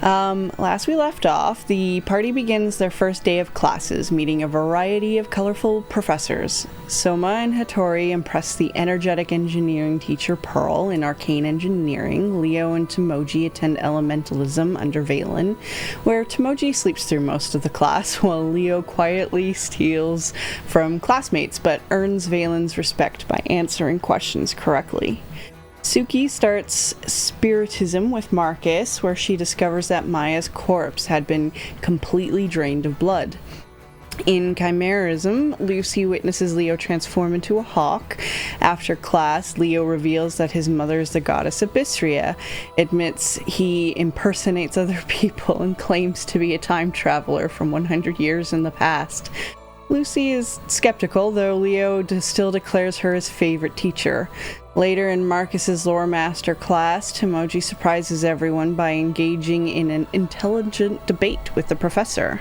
Last we left off, the party begins their first day of classes, meeting a variety of colorful professors. Soma and Hattori impress the energetic engineering teacher Pearl in arcane engineering. Leo and Tomoji attend elementalism under Valen, where Tomoji sleeps through most of the class, while Leo quietly steals from classmates, but earns Valen's respect by answering questions correctly. Suki starts spiritism with Marcus, where she discovers that Maya's corpse had been completely drained of blood. In chimerism, Lucy witnesses Leo transform into a hawk. After class, Leo reveals that his mother is the goddess Abysria, admits he impersonates other people, and claims to be a time traveler from 100 years in the past. Lucy is skeptical, though Leo still declares her his favorite teacher. Later in Marcus's lore master class, Tomoji surprises everyone by engaging in an intelligent debate with the professor.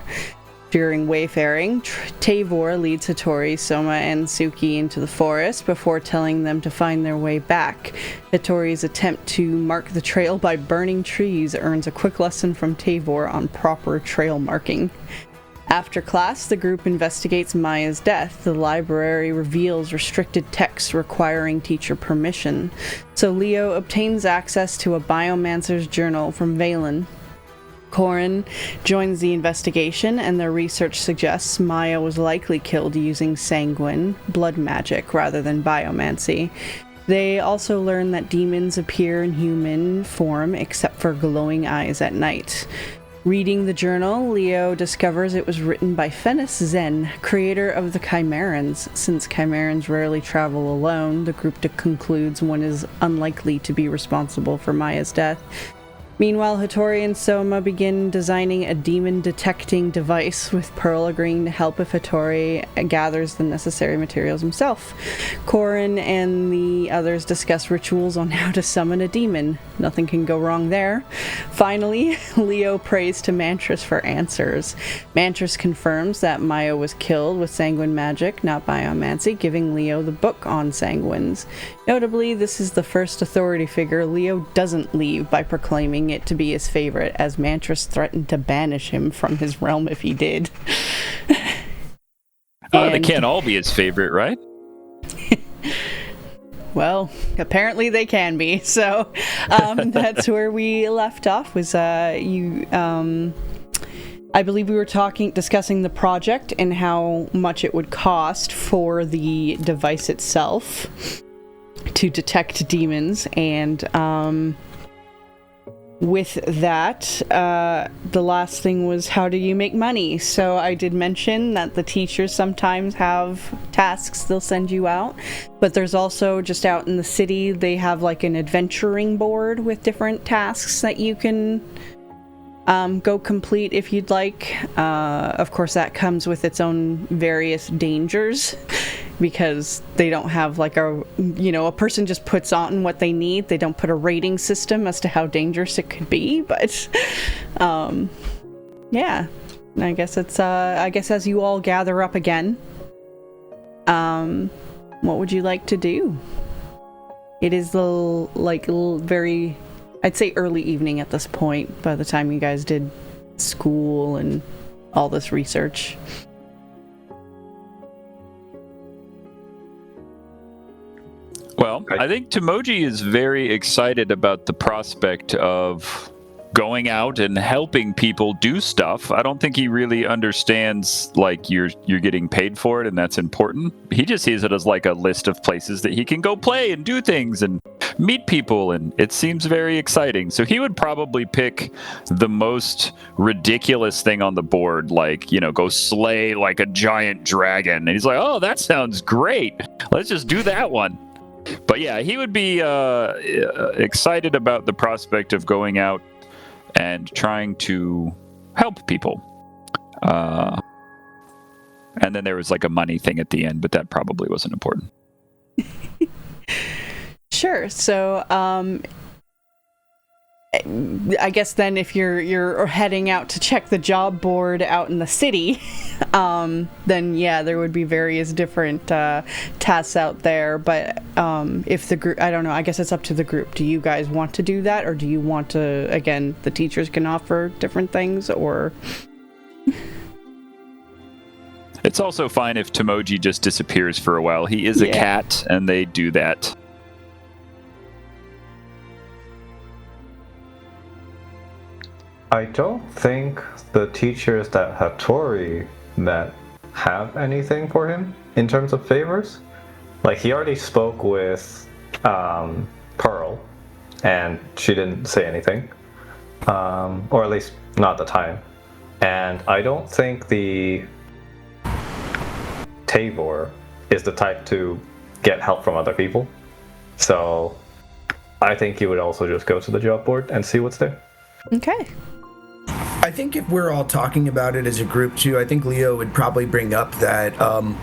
During wayfaring, Tavor leads Hattori, Soma, and Suki into the forest before telling them to find their way back. Hattori's attempt to mark the trail by burning trees earns a quick lesson from Tavor on proper trail marking. After class, the group investigates Maya's death. The library reveals restricted texts requiring teacher permission, so Leo obtains access to a biomancer's journal from Valen. Corin joins the investigation, and their research suggests Maya was likely killed using sanguine, blood magic, rather than biomancy. They also learn that demons appear in human form except for glowing eyes at night. Reading the journal, Leo discovers it was written by Fennis Zen, creator of the Chimerans. Since Chimerans rarely travel alone, the group concludes one is unlikely to be responsible for Maya's death. Meanwhile, Hattori and Soma begin designing a demon-detecting device, with Pearl agreeing to help if Hattori gathers the necessary materials himself. Corin and the others discuss rituals on how to summon a demon. Nothing can go wrong there. Finally, Leo prays to Mantras for answers. Mantras confirms that Maya was killed with sanguine magic, not biomancy, giving Leo the book on sanguines. Notably, this is the first authority figure Leo doesn't leave by proclaiming it to be his favorite, as Mantras threatened to banish him from his realm if he did. They can't all be his favorite, right? Well, apparently they can be. So that's where we left off. Was I believe we were discussing the project and how much it would cost for the device itself to detect demons, and with that, the last thing was, how do you make money? So I did mention that the teachers sometimes have tasks they'll send you out, but there's also, just out in the city, they have like an adventuring board with different tasks that you can go complete if you'd like. Of course, that comes with its own various dangers, because they don't have like a person just puts on what they need. They don't put a rating system as to how dangerous it could be, but yeah, I guess it's as you all gather up again, what would you like to do? It is very, I'd say, early evening at this point by the time you guys did school and all this research. Well, I think Tomoji is very excited about the prospect of going out and helping people do stuff. I don't think he really understands, like, you're getting paid for it, and that's important. He just sees it as like a list of places that he can go play and do things and meet people, and it seems very exciting. So he would probably pick the most ridiculous thing on the board, like, go slay like a giant dragon. And he's like, oh, that sounds great. Let's just do that one. But yeah, he would be excited about the prospect of going out and trying to help people. And then there was like a money thing at the end, but that probably wasn't important. Sure. So I guess then if you're heading out to check the job board out in the city, then yeah, there would be various different tasks out there. But if the group, I don't know, I guess it's up to the group. Do you guys want to do that, or do you want to, again, the teachers can offer different things, or... It's also fine if Tomoji just disappears for a while. He is a cat, and they do that. I don't think the teachers that Hattori met have anything for him in terms of favors. Like, he already spoke with Pearl, and she didn't say anything. Or at least not at the time. And I don't think the Tavor is the type to get help from other people. So I think he would also just go to the job board and see what's there. Okay. I think if we're all talking about it as a group too, I think Leo would probably bring up that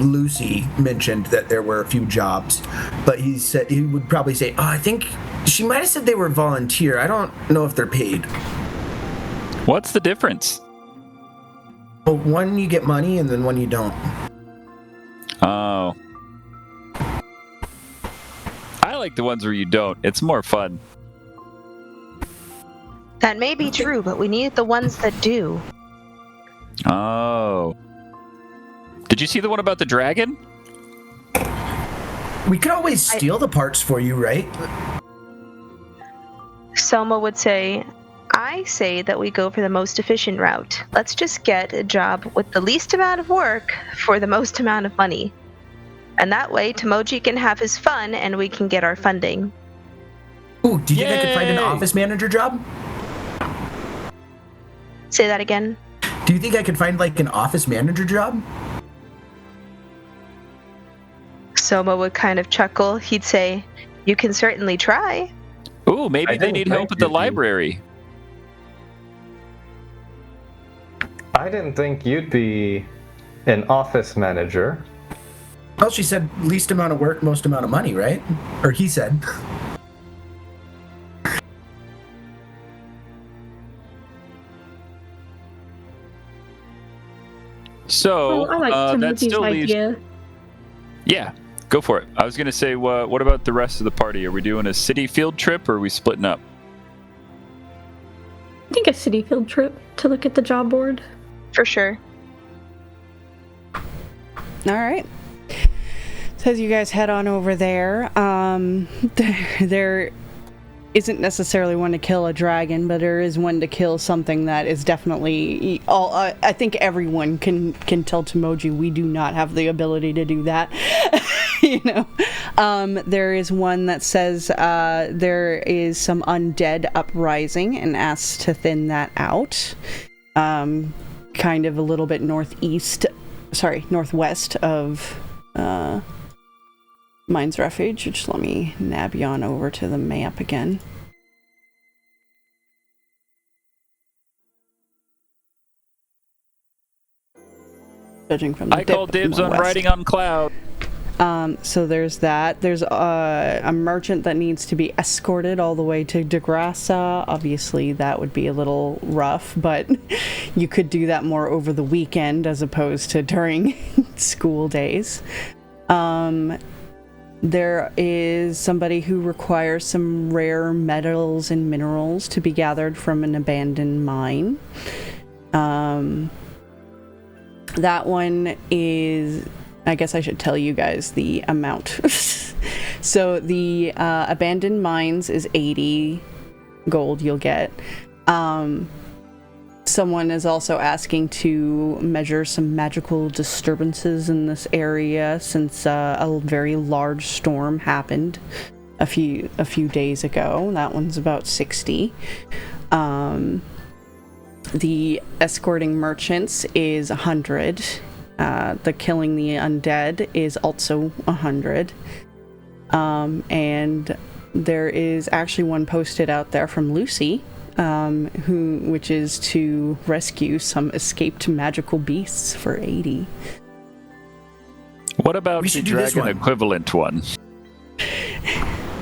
Lucy mentioned that there were a few jobs, but he said he would probably say, "Oh, I think she might have said they were volunteer. I don't know if they're paid." What's the difference? Well, one you get money, and then one you don't. Oh, I like the ones where you don't. It's more fun. That may be true, but we need the ones that do. Oh. Did you see the one about the dragon? We could always steal the parts for you, right? Selma would say, I say that we go for the most efficient route. Let's just get a job with the least amount of work for the most amount of money. And that way, Tomoji can have his fun and we can get our funding. Ooh, do you think I could find an office manager job? Say that again. Do you think I could find, like, an office manager job? Soma would kind of chuckle. He'd say, you can certainly try. Ooh, maybe they need help at the library. I didn't think you'd be an office manager. Well, she said least amount of work, most amount of money, right? Or he said. So, I like that still leaves... idea. Yeah, go for it. I was going to say, what about the rest of the party? Are we doing a city field trip, or are we splitting up? I think a city field trip to look at the job board. For sure. All right. So as you guys head on over there, there isn't necessarily one to kill a dragon, but there is one to kill something that is definitely I think everyone can tell Tomoji we do not have the ability to do that. You know, there is one that says there is some undead uprising and asks to thin that out. Kind of a little bit northwest of Mine's Refuge. Just let me nab you on over to the map again. Judging from the I call dibs on riding on cloud. So there's that. There's a merchant that needs to be escorted all the way to De Grassa. Obviously, that would be a little rough, but you could do that more over the weekend as opposed to during school days. There is somebody who requires some rare metals and minerals to be gathered from an abandoned mine. That one is... I guess I should tell you guys the amount. So the abandoned mines is 80 gold you'll get. Someone is also asking to measure some magical disturbances in this area since a very large storm happened a few days ago. That one's about 60. The escorting merchants is 100. The killing the undead is also 100. And there is actually one posted out there from Lucy, which is to rescue some escaped magical beasts for 80. What about the dragon equivalent one?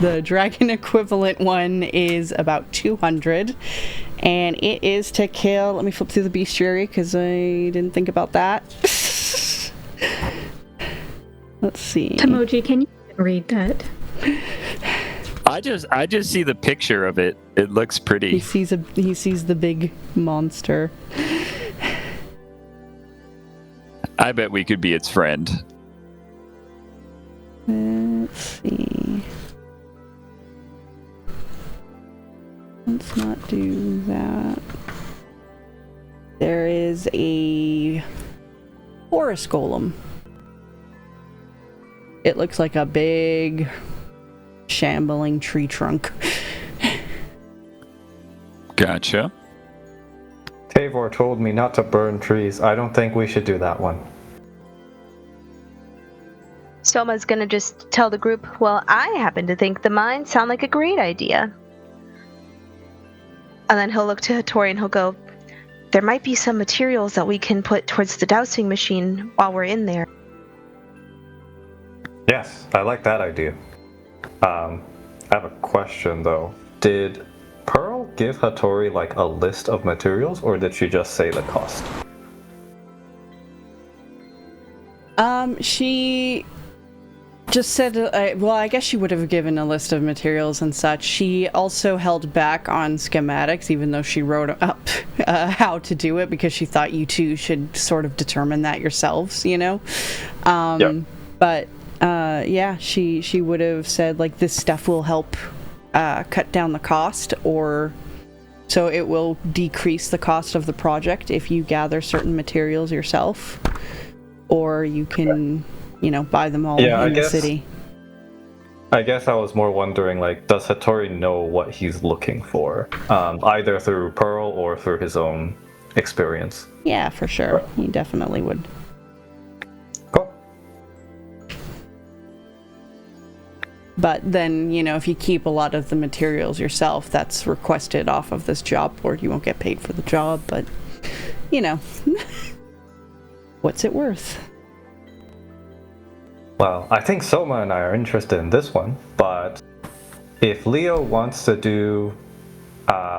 The dragon equivalent one is about 200. And it is to kill... Let me flip through the bestiary because I didn't think about that. Let's see. Tamoji, can you read that? I just see the picture of it. It looks pretty. He sees the big monster. I bet we could be its friend. Let's see. Let's not do that. There is a forest golem. It looks like a big shambling tree trunk. Gotcha. Tavor told me not to burn trees. I don't think we should do that one. Soma's gonna just tell the group, well, I happen to think the mines sound like a great idea. And then he'll look to Hattori and he'll go, there might be some materials that we can put towards the dowsing machine while we're in there. Yes, I like that idea. I have a question though. Did Pearl give Hattori like a list of materials, or did she just say the cost? She just said, well, I guess she would have given a list of materials and such. She also held back on schematics, even though she wrote up how to do it, because she thought you two should sort of determine that yourselves, you know? Yep. But, yeah, she would have said, like, this stuff will help cut down the cost, or so it will decrease the cost of the project if you gather certain materials yourself, or you can, you know, buy them all in the city. I guess I was more wondering, like, does Hattori know what he's looking for, either through Pearl or through his own experience? Yeah, for sure. He definitely would. Cool. But then, you know, if you keep a lot of the materials yourself, that's requested off of this job board. You won't get paid for the job, but, you know, what's it worth? Well, I think Soma and I are interested in this one, but if Leo wants to do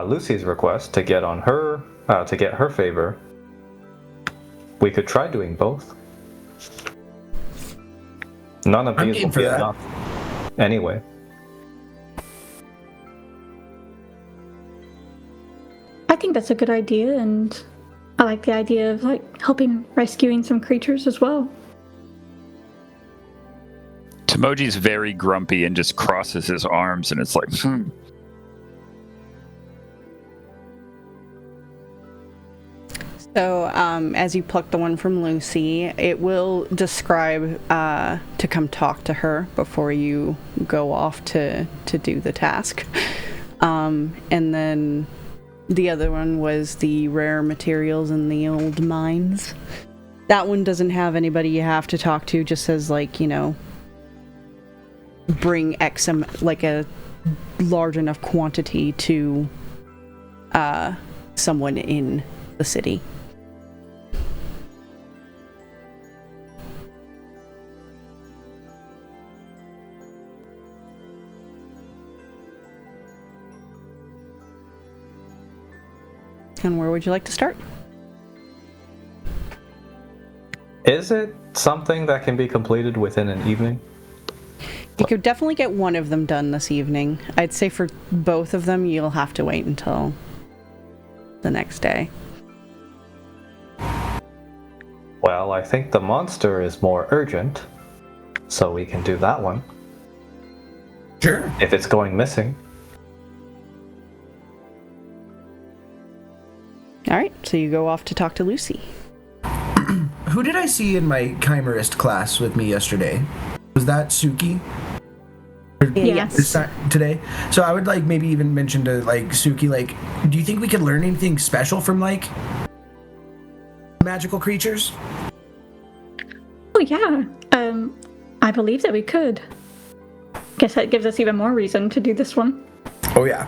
Lucy's request to get on her, to get her favor, we could try doing both. None of these will be enough anyway. I think that's a good idea, and I like the idea of like helping rescuing some creatures as well. Tamoji's very grumpy and just crosses his arms, and it's like, So, as you pluck the one from Lucy, it will describe to come talk to her before you go off to do the task. And then the other one was the rare materials in the old mines. That one doesn't have anybody you have to talk to, just says, like, you know, bring X, like a large enough quantity to someone in the city. And where would you like to start? Is it something that can be completed within an evening? You could definitely get one of them done this evening. I'd say for both of them, you'll have to wait until the next day. Well, I think the monster is more urgent, so we can do that one. Sure. If it's going missing. Alright, so you go off to talk to Lucy. Who did I see in my Chimerist class with me yesterday? Was that Suki? Yes. Today? So I would like maybe even mention to like Suki, like, do you think we could learn anything special from like magical creatures? Oh yeah. I believe that we could. Guess that gives us even more reason to do this one. Oh yeah.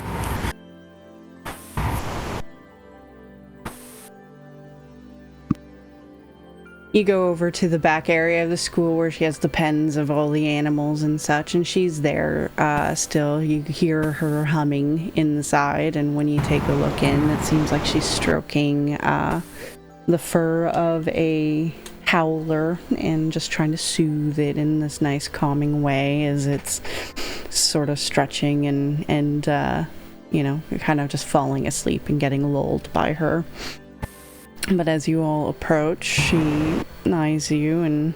You go over to the back area of the school where she has the pens of all the animals and such, and she's there still. You hear her humming inside, and when you take a look in, it seems like she's stroking the fur of a howler and just trying to soothe it in this nice calming way as it's sort of stretching and kind of just falling asleep and getting lulled by her. But as you all approach, she eyes you, and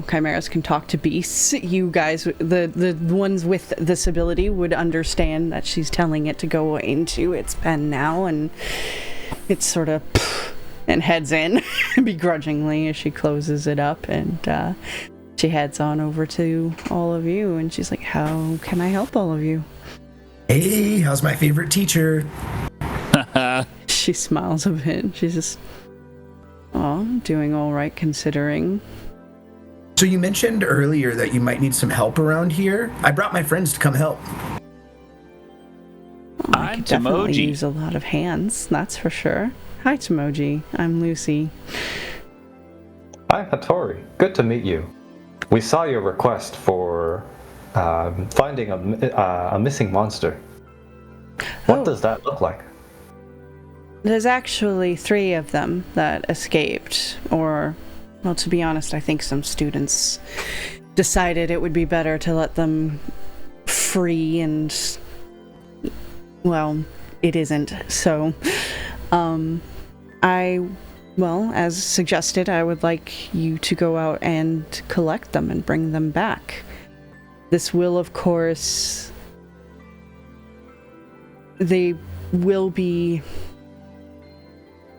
chimeras can talk to beasts. You guys, the ones with this ability, would understand that she's telling it to go into its pen now, and it's sort of and heads in begrudgingly as she closes it up, and she heads on over to all of you, and she's like, "How can I help all of you?" Hey, how's my favorite teacher? She smiles a bit. She's just, I'm doing all right considering. So you mentioned earlier that you might need some help around here. I brought my friends to come help. I could definitely use a lot of hands, that's for sure. Hi, Tomoji. I'm Lucy. Hi, Hattori. Good to meet you. We saw your request for finding a missing monster. What does that look like? There's actually 3 of them that escaped, or, well, to be honest, I think some students decided it would be better to let them free, and, well, it isn't. So, as suggested, I would like you to go out and collect them and bring them back. This will, of course, they will be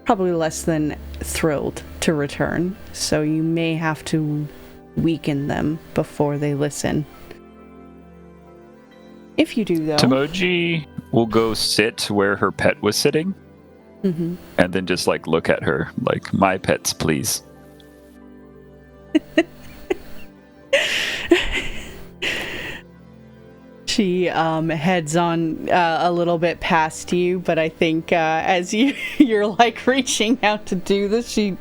probably less than thrilled to return, so you may have to weaken them before they listen. If you do, though... Tomoji will go sit where her pet was sitting, and then just, look at her, my pets, please. She heads on a little bit past you, but I think as you're reaching out to do this, she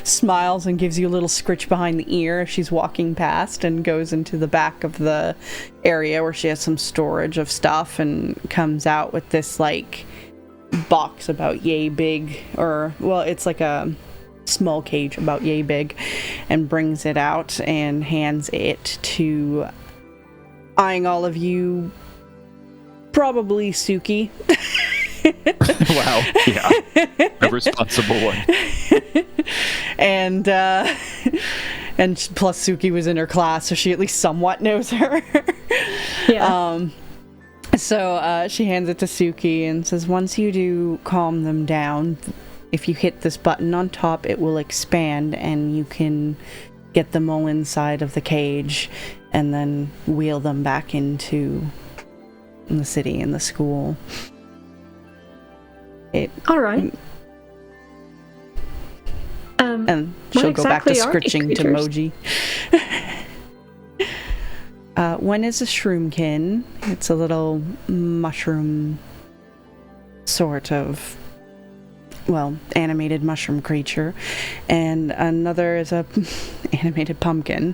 smiles and gives you a little scritch behind the ear as she's walking past, and goes into the back of the area where she has some storage of stuff, and comes out with this box about yay big, it's like a small cage about yay big, and brings it out and hands it to, eyeing all of you, probably Suki. Wow, yeah. A responsible one. And plus Suki was in her class, so she at least somewhat knows her. Yeah. So she hands it to Suki and says, once you do calm them down, if you hit this button on top, it will expand and you can get them all inside of the cage and then wheel them back into the city and the school. All right. And she'll go back to scritching to Moji. One is a shroomkin. It's a little mushroom sort of, animated mushroom creature. And another is a animated pumpkin,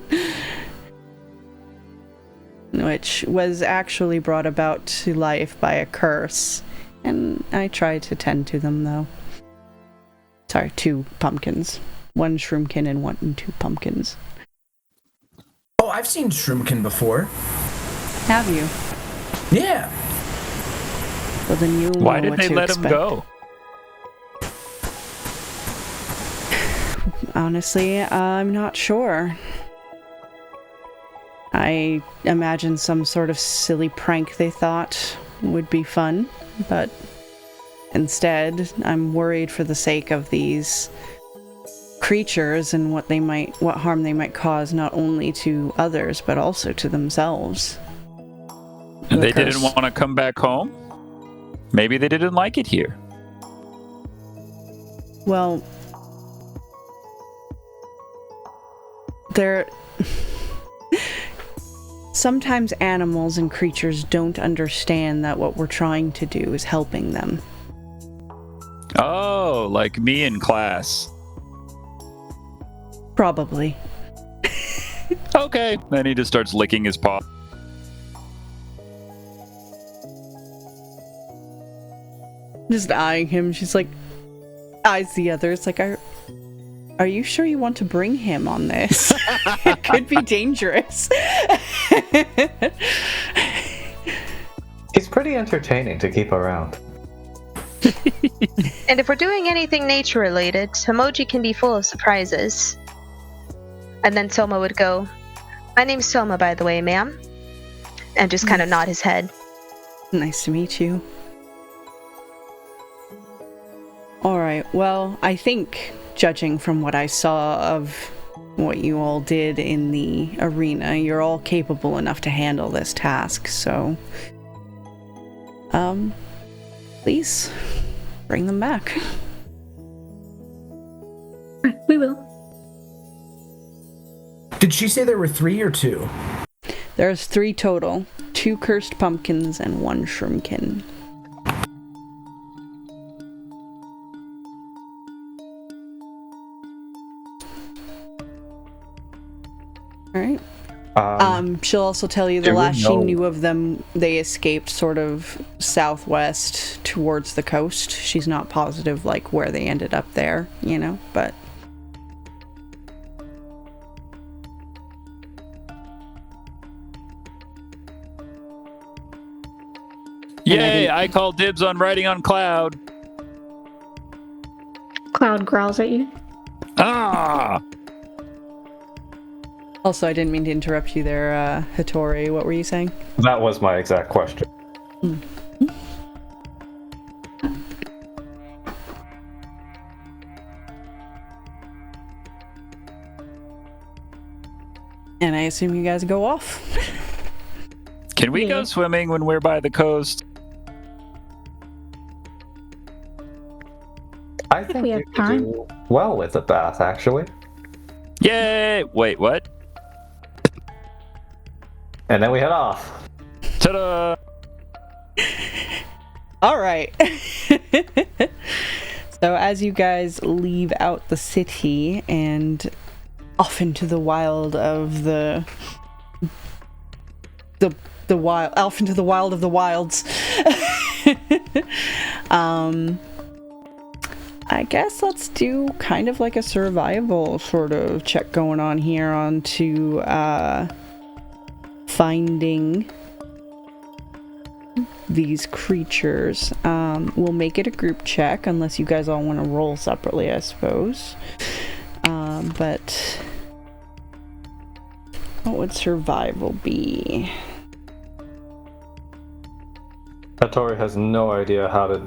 which was actually brought about to life by a curse. And I tried to tend to them, though. Sorry, 2 pumpkins. 1 shroomkin and 2 pumpkins. Oh, I've seen Shroomkin before. Have you? Yeah. Well, then you'll Why know did what they to let expect. him go? Honestly, I'm not sure. I imagine some sort of silly prank they thought would be fun, but instead, I'm worried for the sake of these creatures and what harm they might cause, not only to others but also to themselves. And they didn't want to come back home? Maybe they didn't like it here. Well, sometimes animals and creatures don't understand that what we're trying to do is helping them. Oh, Oh, like me in class. Probably. Okay. Then he just starts licking his paw. Just eyeing him. She's like, eyes the others. Like, are you sure you want to bring him on this? It could be dangerous. He's pretty entertaining to keep around. And if we're doing anything nature related, Emoji can be full of surprises. And then Soma would go, "My name's Soma, by the way, ma'am." And just kind of nod his head. Nice to meet you. Alright, well, I think, judging from what I saw of what you all did in the arena, you're all capable enough to handle this task, so... please, bring them back. We will. Did she say there were 3 or 2? There's 3 total. 2 cursed pumpkins and 1 shroomkin. Alright. She'll also tell you the last she knew of them, they escaped sort of southwest towards the coast. She's not positive, like, where they ended up there, you know, but... Yay, I call dibs on riding on Cloud. Cloud growls at you. Ah! Also, I didn't mean to interrupt you there, Hattori. What were you saying? That was my exact question. And I assume you guys go off. Can we go swimming when we're by the coast? I think we you have could time. do well with a bath, actually. Yay! Wait, what? And then we head off. Ta-da! Alright. So as you guys leave out the city and off into the wild of the wild, off into the wild of the wilds. I guess let's do kind of like a survival sort of check going on here onto finding these creatures. We'll make it a group check unless you guys all want to roll separately, I suppose. But what would survival be? Hattori has no idea how to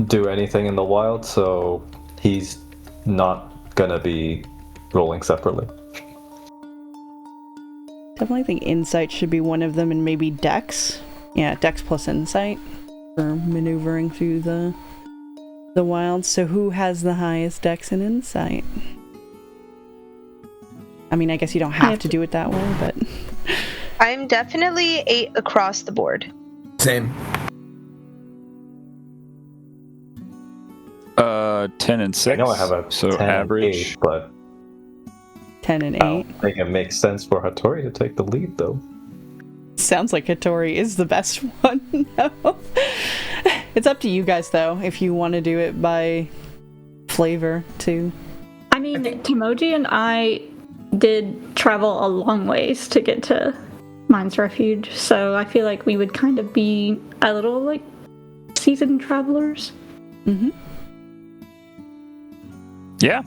do anything in the wild, so he's not gonna be rolling separately. Definitely think insight should be one of them, and maybe dex. Yeah, dex plus insight for maneuvering through the wild. So who has the highest dex and insight? I mean, I guess you don't have to do it that way, but... I'm definitely 8 across the board. Same. 10 and 6. I know I have a so 10 average. 8, but 10 and 8. I don't think it makes sense for Hattori to take the lead, though. Sounds like Hattori is the best one. No. It's up to you guys, though, if you want to do it by flavor, too. I mean, Timoji and I did travel a long ways to get to Mine's Refuge, so I feel like we would kind of be a little, like, seasoned travelers. Mm-hmm. Yeah.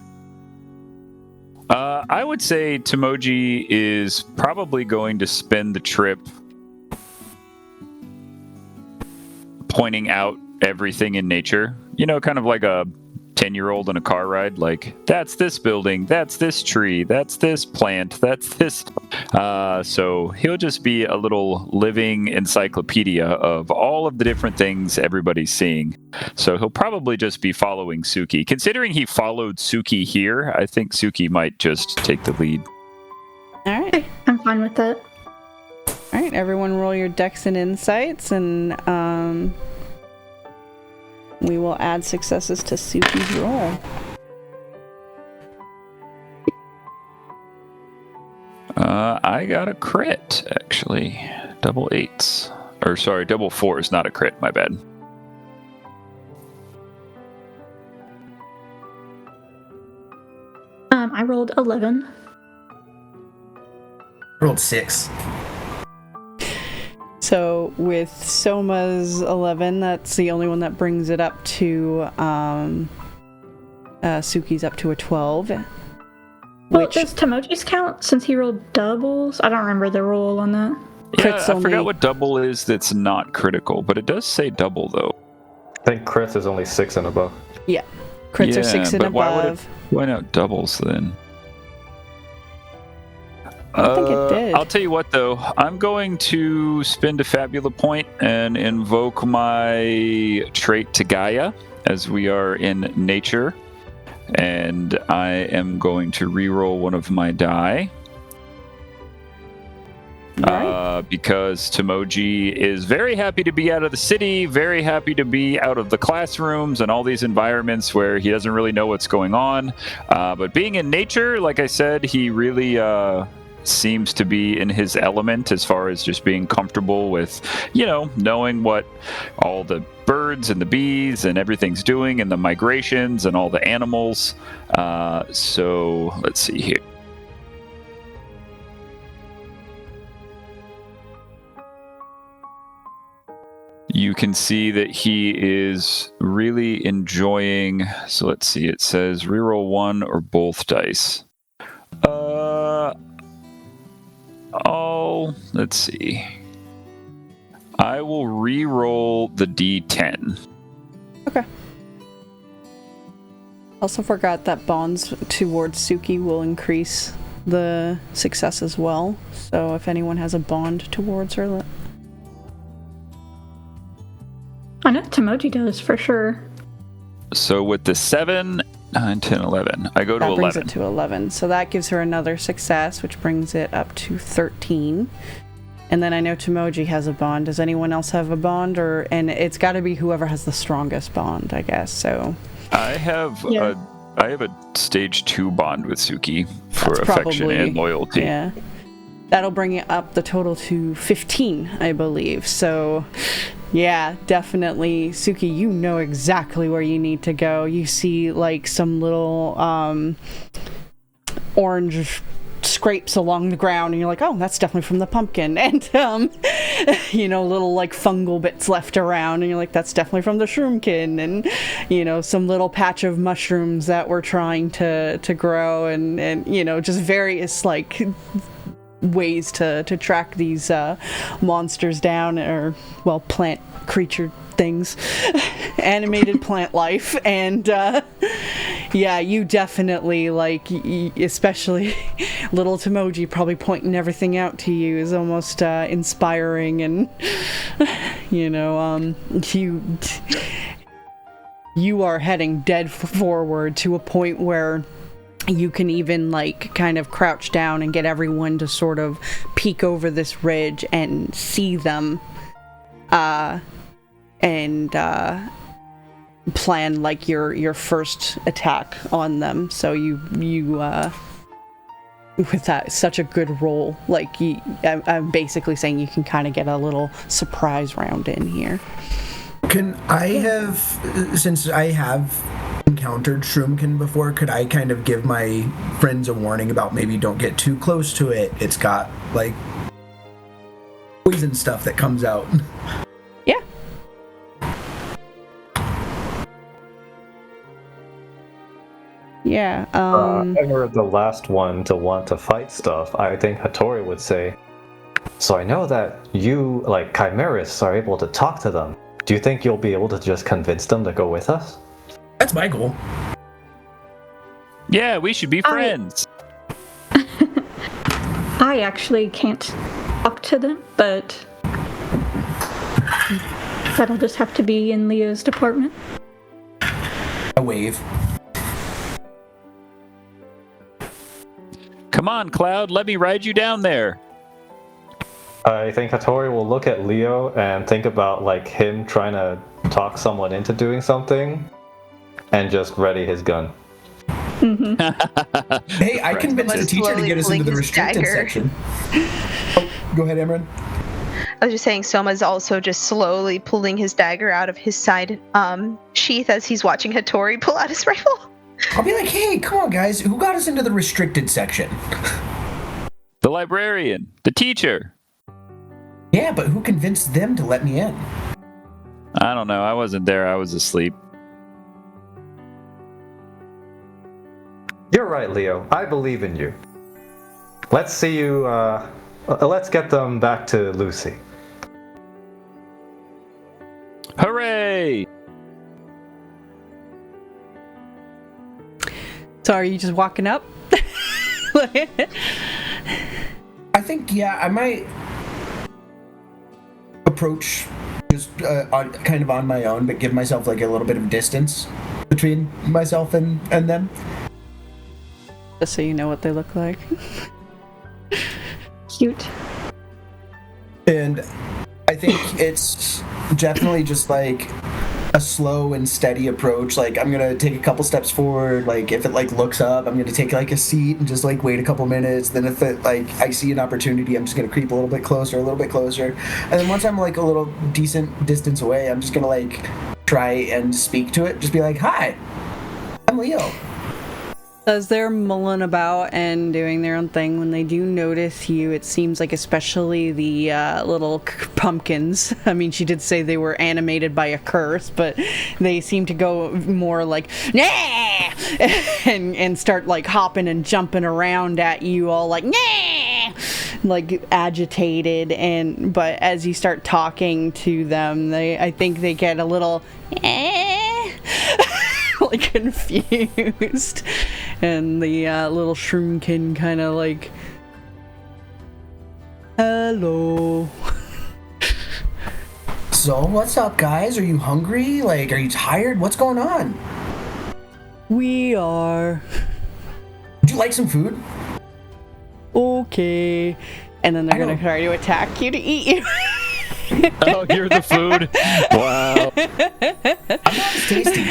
I would say Timoji is probably going to spend the trip pointing out everything in nature. You know, kind of like a 10-year-old in a car ride. Like, that's this building, that's this tree, that's this plant, that's this. So he'll just be a little living encyclopedia of all of the different things everybody's seeing. So he'll probably just be following Suki. Considering he followed Suki here, I think Suki might just take the lead. All right. I'm fine with that. All right, everyone roll your dex and insights, and We will add successes to Suki's roll. I got a crit, actually. Double 8s. Or sorry, double 4s, not a crit, my bad. I rolled 11. Rolled 6. So with Soma's 11, that's the only one that brings it up to Suki's up to a 12. Well, does Tomoji's count since he rolled doubles? I don't remember the roll on that. Yeah, I forgot what double is that's not critical, but it does say double, though. I think crits is only 6 and above. Yeah. Crits are 6 and above. Why not doubles, then? I think it did. I'll tell you what, though. I'm going to spend a Fabula point and invoke my trait to Gaia, as we are in nature. And I am going to reroll one of my die. Right. Because Tomoji is very happy to be out of the city, very happy to be out of the classrooms and all these environments where he doesn't really know what's going on. But being in nature, like I said, he really seems to be in his element as far as just being comfortable with, knowing what all the birds and the bees and everything's doing and the migrations and all the animals. So let's see here. You can see that he is really enjoying. So let's see. It says reroll one or both dice. Let's see. I will re-roll the D10. Okay. Also forgot that bonds towards Suki will increase the success as well. So if anyone has a bond towards her... I know Tomoji does, for sure. So with the 7, 9, 10, 11, I go to 11. That brings it to 11. So that gives her another success, which brings it up to 13. And then I know Tomoji has a bond. Does anyone else have a bond? And it's got to be whoever has the strongest bond, I guess. So I have a stage 2 bond with Suki for affection and loyalty. Yeah. That'll bring it up the total to 15, I believe. So, yeah, definitely. Suki, you know exactly where you need to go. You see, like, some little orange scrapes along the ground, and you're like, oh, that's definitely from the pumpkin. And, little, like, fungal bits left around, and you're like, that's definitely from the shroomkin. And, some little patch of mushrooms that we're trying to grow, and just various, like... ways to track these monsters down, or plant creature things, animated plant life. And you definitely, like, especially little Tomoji probably pointing everything out to you is almost inspiring. And you are heading dead forward to a point where you can even, like, kind of crouch down and get everyone to sort of peek over this ridge and see them, and plan, like, your first attack on them. So you with that, such a good roll, like, I'm basically saying you can kind of get a little surprise round in here. Can I have, since I have encountered Shroomkin before, could I kind of give my friends a warning about maybe don't get too close to it? It's got, like, poison stuff that comes out. Yeah. Yeah, I heard the last one to want to fight stuff. I think Hattori would say, so I know that you, like, chimeras, are able to talk to them. Do you think you'll be able to just convince them to go with us? That's my goal. Yeah, we should be friends. I actually can't talk to them, but that'll just have to be in Leo's department. A wave. Come on, Cloud, let me ride you down there. I think Hattori will look at Leo and think about, like, him trying to talk someone into doing something and just ready his gun. Hey, I convinced the teacher to get us into the restricted section. Oh, go ahead, Emran. I was just saying, Soma's also just slowly pulling his dagger out of his side sheath as he's watching Hattori pull out his rifle. I'll be like, hey, come on, guys. Who got us into the restricted section? The librarian. The teacher. Yeah, but who convinced them to let me in? I don't know. I wasn't there. I was asleep. You're right, Leo. I believe in you. Let's see you, let's get them back to Lucy. Hooray! So are you just walking up? I think, yeah, I might approach just kind of on my own, but give myself like a little bit of distance between myself and them. Just so you know what they look like. Cute. And I think it's definitely just like a slow and steady approach. Like, I'm gonna take a couple steps forward. Like, if it like looks up, I'm gonna take like a seat and just like wait a couple minutes. Then if it like I see an opportunity, I'm just gonna creep a little bit closer, and then once I'm like a little decent distance away, I'm just gonna like try and speak to it. Just be like, "Hi, I'm Leo." As they're mulling about and doing their own thing, when they do notice you, it seems like especially the little pumpkins. I mean, she did say they were animated by a curse, but they seem to go more like, nah! and start like hopping and jumping around at you all like, nah! Like agitated. But as you start talking to them, I think they get a little, like confused, and the little shroomkin kind of like, hello. So what's up, guys? Are you hungry? Like, are you tired? What's going on? We are. Would you like some food? Okay. And then they're gonna try to attack you to eat you. Oh, you're the food. Wow. I'm not as tasty.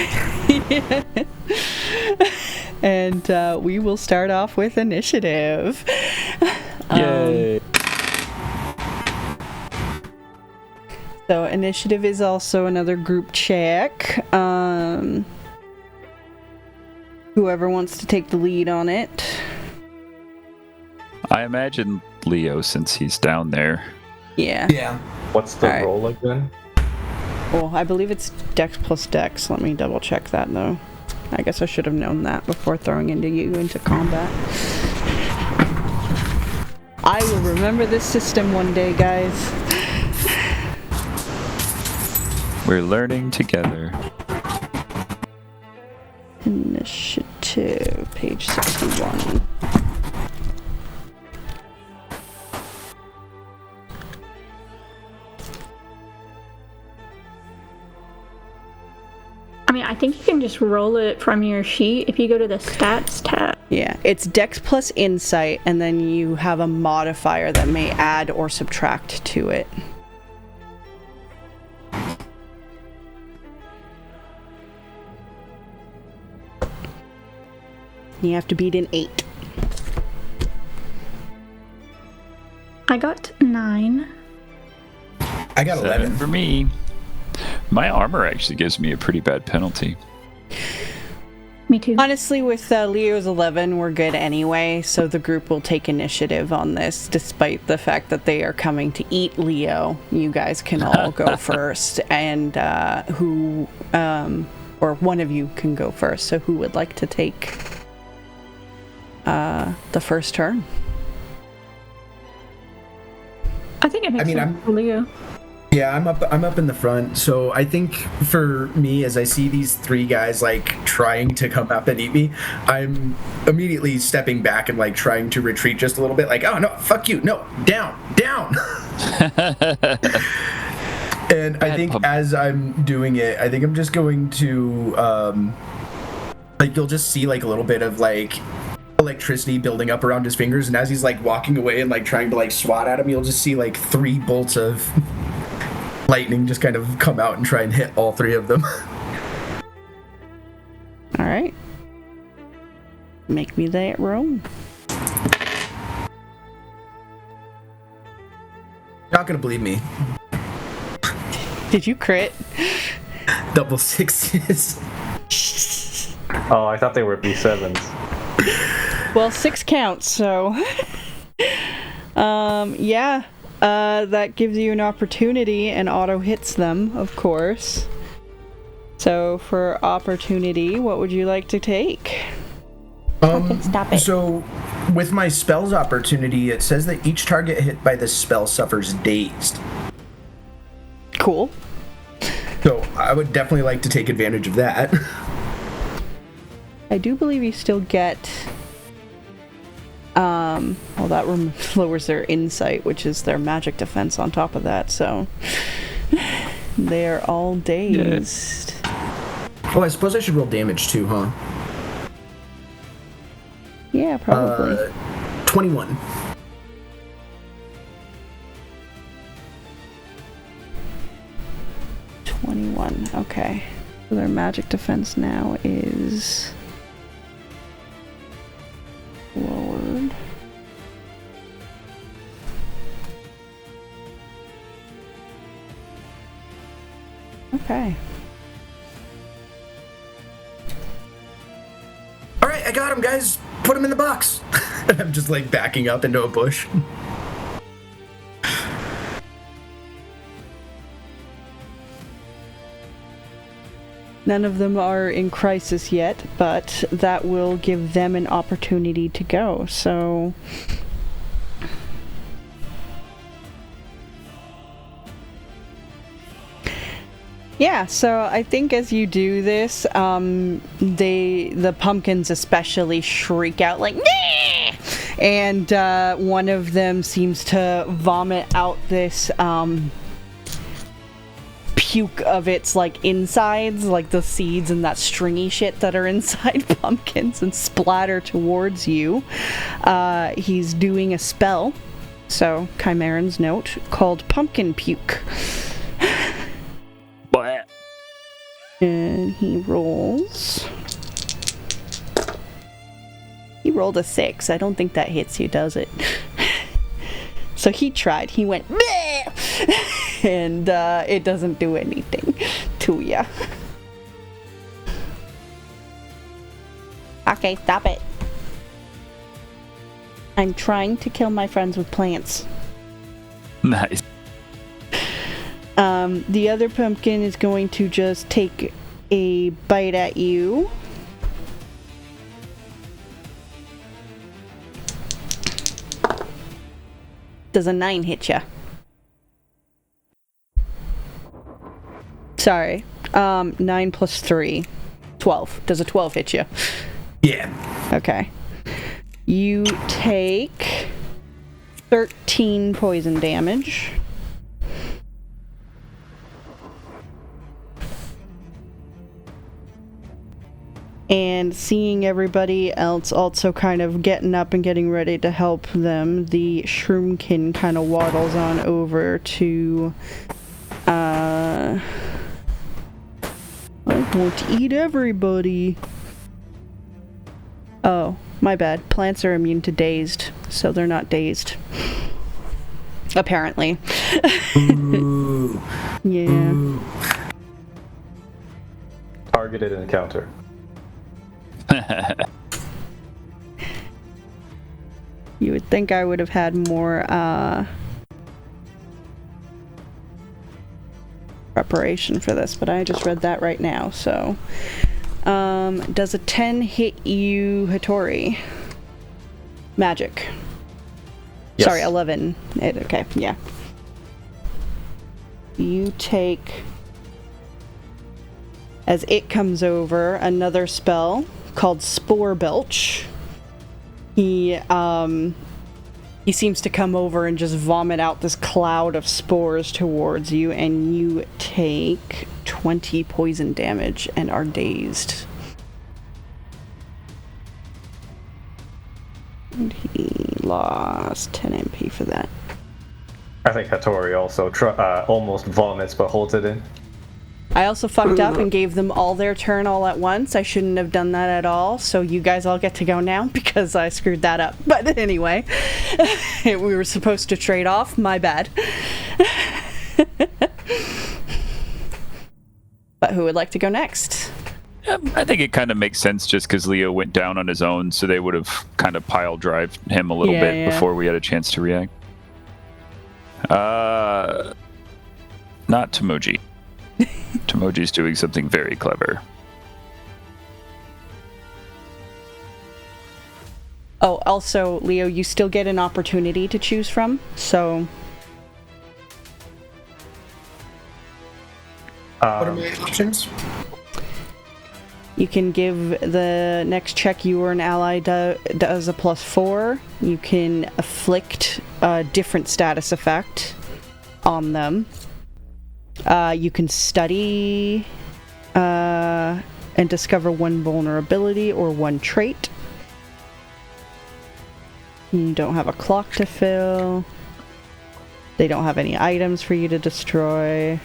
Yeah. And we will start off with initiative. Yay. So initiative is also another group check. Whoever wants to take the lead on it. I imagine Leo, since he's down there. Yeah. Yeah. What's the Alright. roll again? Well, I believe it's Dex plus Dex. Let me double check that though. I guess I should have known that before throwing you into combat. I will remember this system one day, guys. We're learning together. Initiative, page 61. I mean, I think you can just roll it from your sheet if you go to the stats tab. Yeah, it's Dex plus Insight, and then you have a modifier that may add or subtract to it. You have to beat an 8. I got 9. I got 7 11. for me. My armor actually gives me a pretty bad penalty. Me too. Honestly, with Leo's 11, we're good anyway, so the group will take initiative on this, despite the fact that they are coming to eat Leo. You guys can all go first, and or one of you can go first, so who would like to take the first turn? I think it makes sense for Leo. Yeah, I'm up in the front. So I think for me, as I see these three guys like trying to come up and eat me, I'm immediately stepping back and like trying to retreat just a little bit, like, oh no, fuck you, no, down. And I think as I'm doing it, I think I'm just going to like, you'll just see like a little bit of like electricity building up around his fingers, and as he's like walking away and like trying to like swat at him, you'll just see like 3 bolts of lightning just kind of come out and try and hit all three of them. All right. Make me that roll. Not gonna believe me. Did you crit? Double sixes. Oh, I thought they were B7s. Well, 6 counts, so... yeah. That gives you an opportunity and auto hits them, of course. So, for opportunity, what would you like to take? Stop it. So, with my spell's opportunity, it says that each target hit by this spell suffers dazed. Cool. So, I would definitely like to take advantage of that. I do believe you still get... well, that lowers their insight, which is their magic defense on top of that, so... They're all dazed. Oh, I suppose I should roll damage too, huh? Yeah, probably. 21. Okay. So their magic defense now is lowered. Okay. All right, I got him, guys. Put him in the box. I'm just like backing up into a bush. None of them are in crisis yet, but that will give them an opportunity to go, so... Yeah, so I think as you do this, the pumpkins especially shriek out like, "Nee!" And one of them seems to vomit out this puke of its like insides, like the seeds and that stringy shit that are inside pumpkins, and splatter towards you. He's doing a spell, so Chimeran's note, called Pumpkin Puke. But And he rolls. He rolled a 6. I don't think that hits you, does it? So he tried. He went, "Bleh!" And it doesn't do anything to ya. Okay, stop it. I'm trying to kill my friends with plants. nice. The other pumpkin is going to just take a bite at you. Does a 9 hit ya? Sorry. 9 plus 3. 12. Does a 12 hit you? Yeah. Okay. You take 13 poison damage. And seeing everybody else also kind of getting up and getting ready to help them, the shroomkin kind of waddles on over to... I want to eat everybody. Oh, my bad. Plants are immune to dazed, so they're not dazed. Apparently. Ooh. Yeah. Ooh. Targeted encounter. You would think I would have had more preparation for this, but I just read that right now, so... does a 10 hit you, Hattori? Magic. Yes. Sorry, 11. Okay, yeah. You take... As it comes over, another spell called Spore Belch. He seems to come over and just vomit out this cloud of spores towards you, and you take 20 poison damage and are dazed. And he lost 10 MP for that. I think Hattori also almost vomits but holds it in. I also fucked up and gave them all their turn all at once. I shouldn't have done that at all, so you guys all get to go now because I screwed that up. But anyway, we were supposed to trade off. My bad. But who would like to go next? I think it kind of makes sense just because Leo went down on his own, so they would have kind of pile drive him a little bit before we had a chance to react. Not Tomoji. Tomoji's doing something very clever. Oh, also, Leo, you still get an opportunity to choose from, so... What are my options? You can give the next check you or an ally does a +4. You can afflict a different status effect on them. You can study and discover one vulnerability or one trait. You don't have a clock to fill. They don't have any items for you to destroy.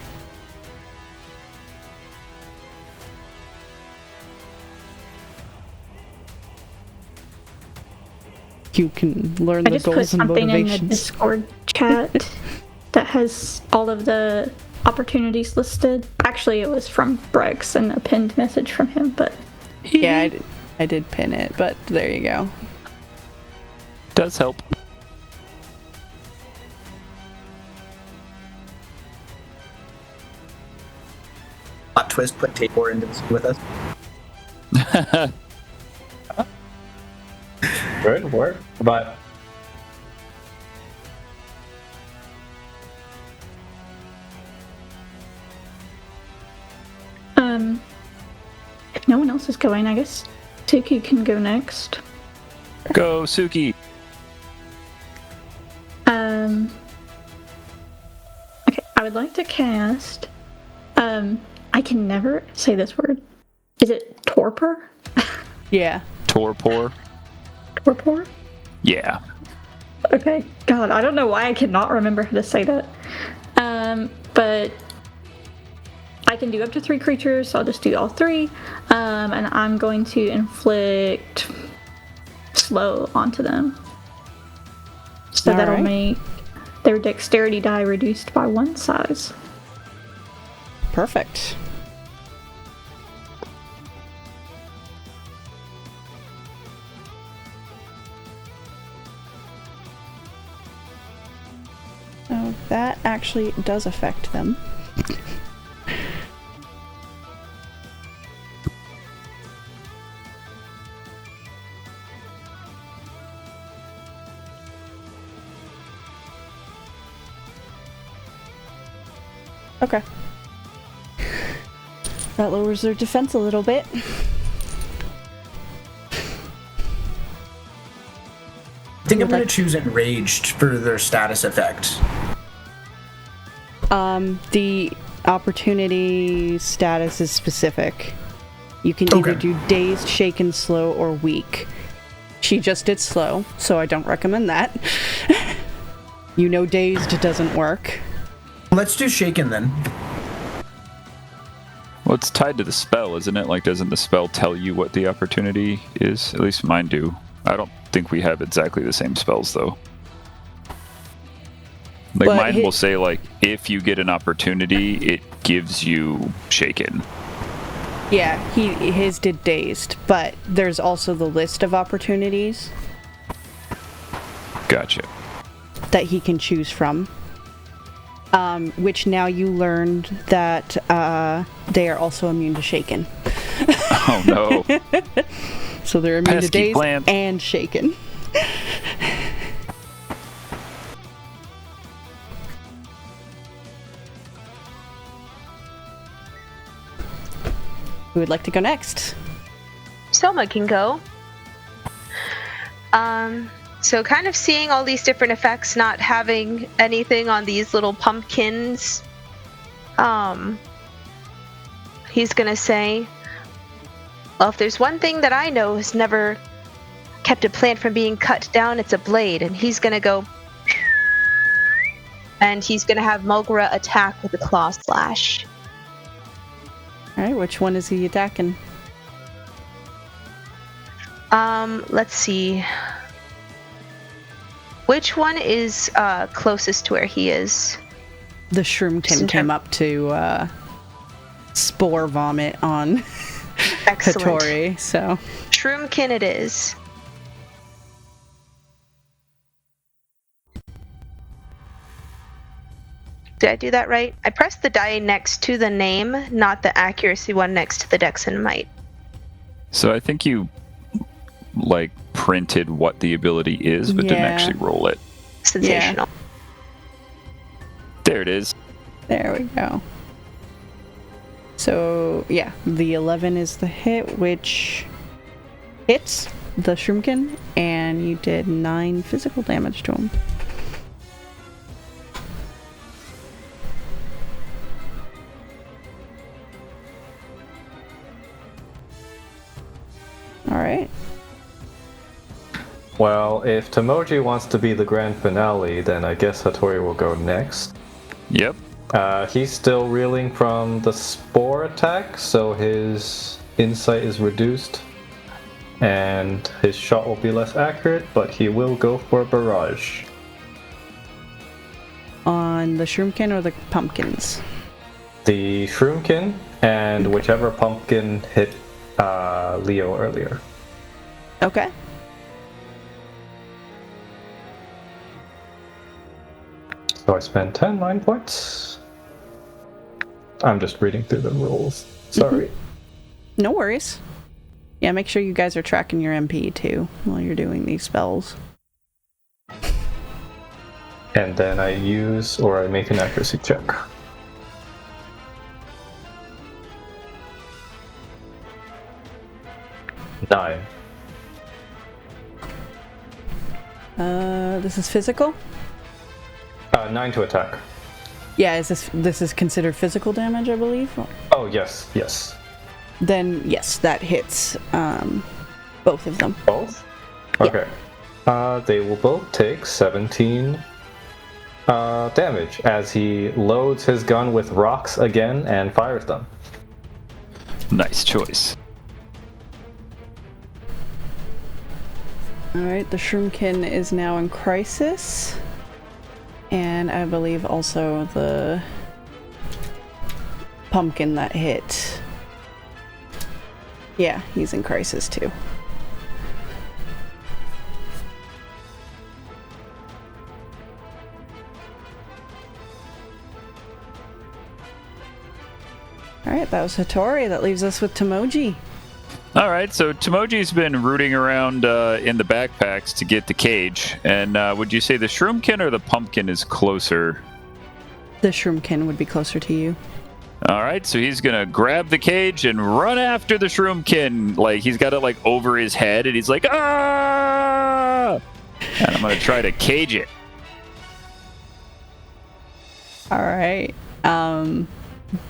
You can learn the goals and motivations. I just put something in the Discord chat that has all of the opportunities listed. Actually, it was from Brex and a pinned message from him, but... Yeah, I did pin it, but there you go. Does help. Plot twist, put Tabor into this with us. Good work, but if no one else is going, I guess Suki can go next. Go, Suki! Okay, I would like to cast, I can never say this word. Is it torpor? Yeah. Torpor? Torpor? Yeah. Okay, God, I don't know why I cannot remember how to say that. But I can do up to 3 creatures, so I'll just do all 3. And I'm going to inflict slow onto them. So that'll make their dexterity die reduced by 1 size. Perfect. So that actually does affect them. Okay. That lowers their defense a little bit. I think I'm going to choose Enraged for their status effect. The opportunity status is specific. You can either do dazed, shaken, slow, or weak. She just did slow, so I don't recommend that. You know dazed doesn't work. Let's do Shaken then. Well, it's tied to the spell, isn't it? Like, doesn't the spell tell you what the opportunity is? At least mine do. I don't think we have exactly the same spells, though. Like, mine will say, like, if you get an opportunity, it gives you Shaken. Yeah, his did dazed, but there's also the list of opportunities. Gotcha. That he can choose from. Which now you learned that they are also immune to Shaken. Oh no. So they're immune to dazed plant. and Shaken. Who would like to go next? Soma can go. So kind of seeing all these different effects, not having anything on these little pumpkins, he's gonna say, well, if there's one thing that I know has never kept a plant from being cut down, it's a blade. And he's gonna go And he's going to have Mogra attack with a claw slash. Alright, which one is he attacking? Let's see. Which one is closest to where he is? The Shroomkin came up to spore vomit on Hattori, so. Shroomkin it is. Did I do that right? I pressed the die next to the name, not the accuracy one next to the Dex and Might. So I think you, like, printed what the ability is, but didn't actually roll it. Sensational. Yeah. There it is. There we go. So, yeah, the 11 is the hit, which hits the Shroomkin, and you did 9 physical damage to him. Alright. Well, if Tomoji wants to be the grand finale, then I guess Hattori will go next. Yep. He's still reeling from the spore attack, so his insight is reduced. And his shot will be less accurate, but he will go for a barrage. On the Shroomkin or the pumpkins? The Shroomkin, and whichever pumpkin hit Leo earlier. Okay. So I spend 10 9 points. I'm just reading through the rules. Sorry. No worries. Yeah, make sure you guys are tracking your MP too while you're doing these spells. And then I use, or I make an accuracy check. Nine. This is physical? 9 to attack. Yeah, is this is considered physical damage, I believe? Oh, yes, yes. Then, yes, that hits both of them. Both? Okay. They will both take 17 damage as he loads his gun with rocks again and fires them. Nice choice. Alright, the Shroomkin is now in crisis. And I believe also the pumpkin that hit. Yeah, he's in crisis too. Alright, that was Hattori. That leaves us with Tomoji. All right, so Tomoji's been rooting around in the backpacks to get the cage. And would you say the Shroomkin or the pumpkin is closer? The Shroomkin would be closer to you. All right, so he's going to grab the cage and run after the Shroomkin. Like, he's got it, like, over his head, and he's like, ah! And I'm going to try to cage it. All right.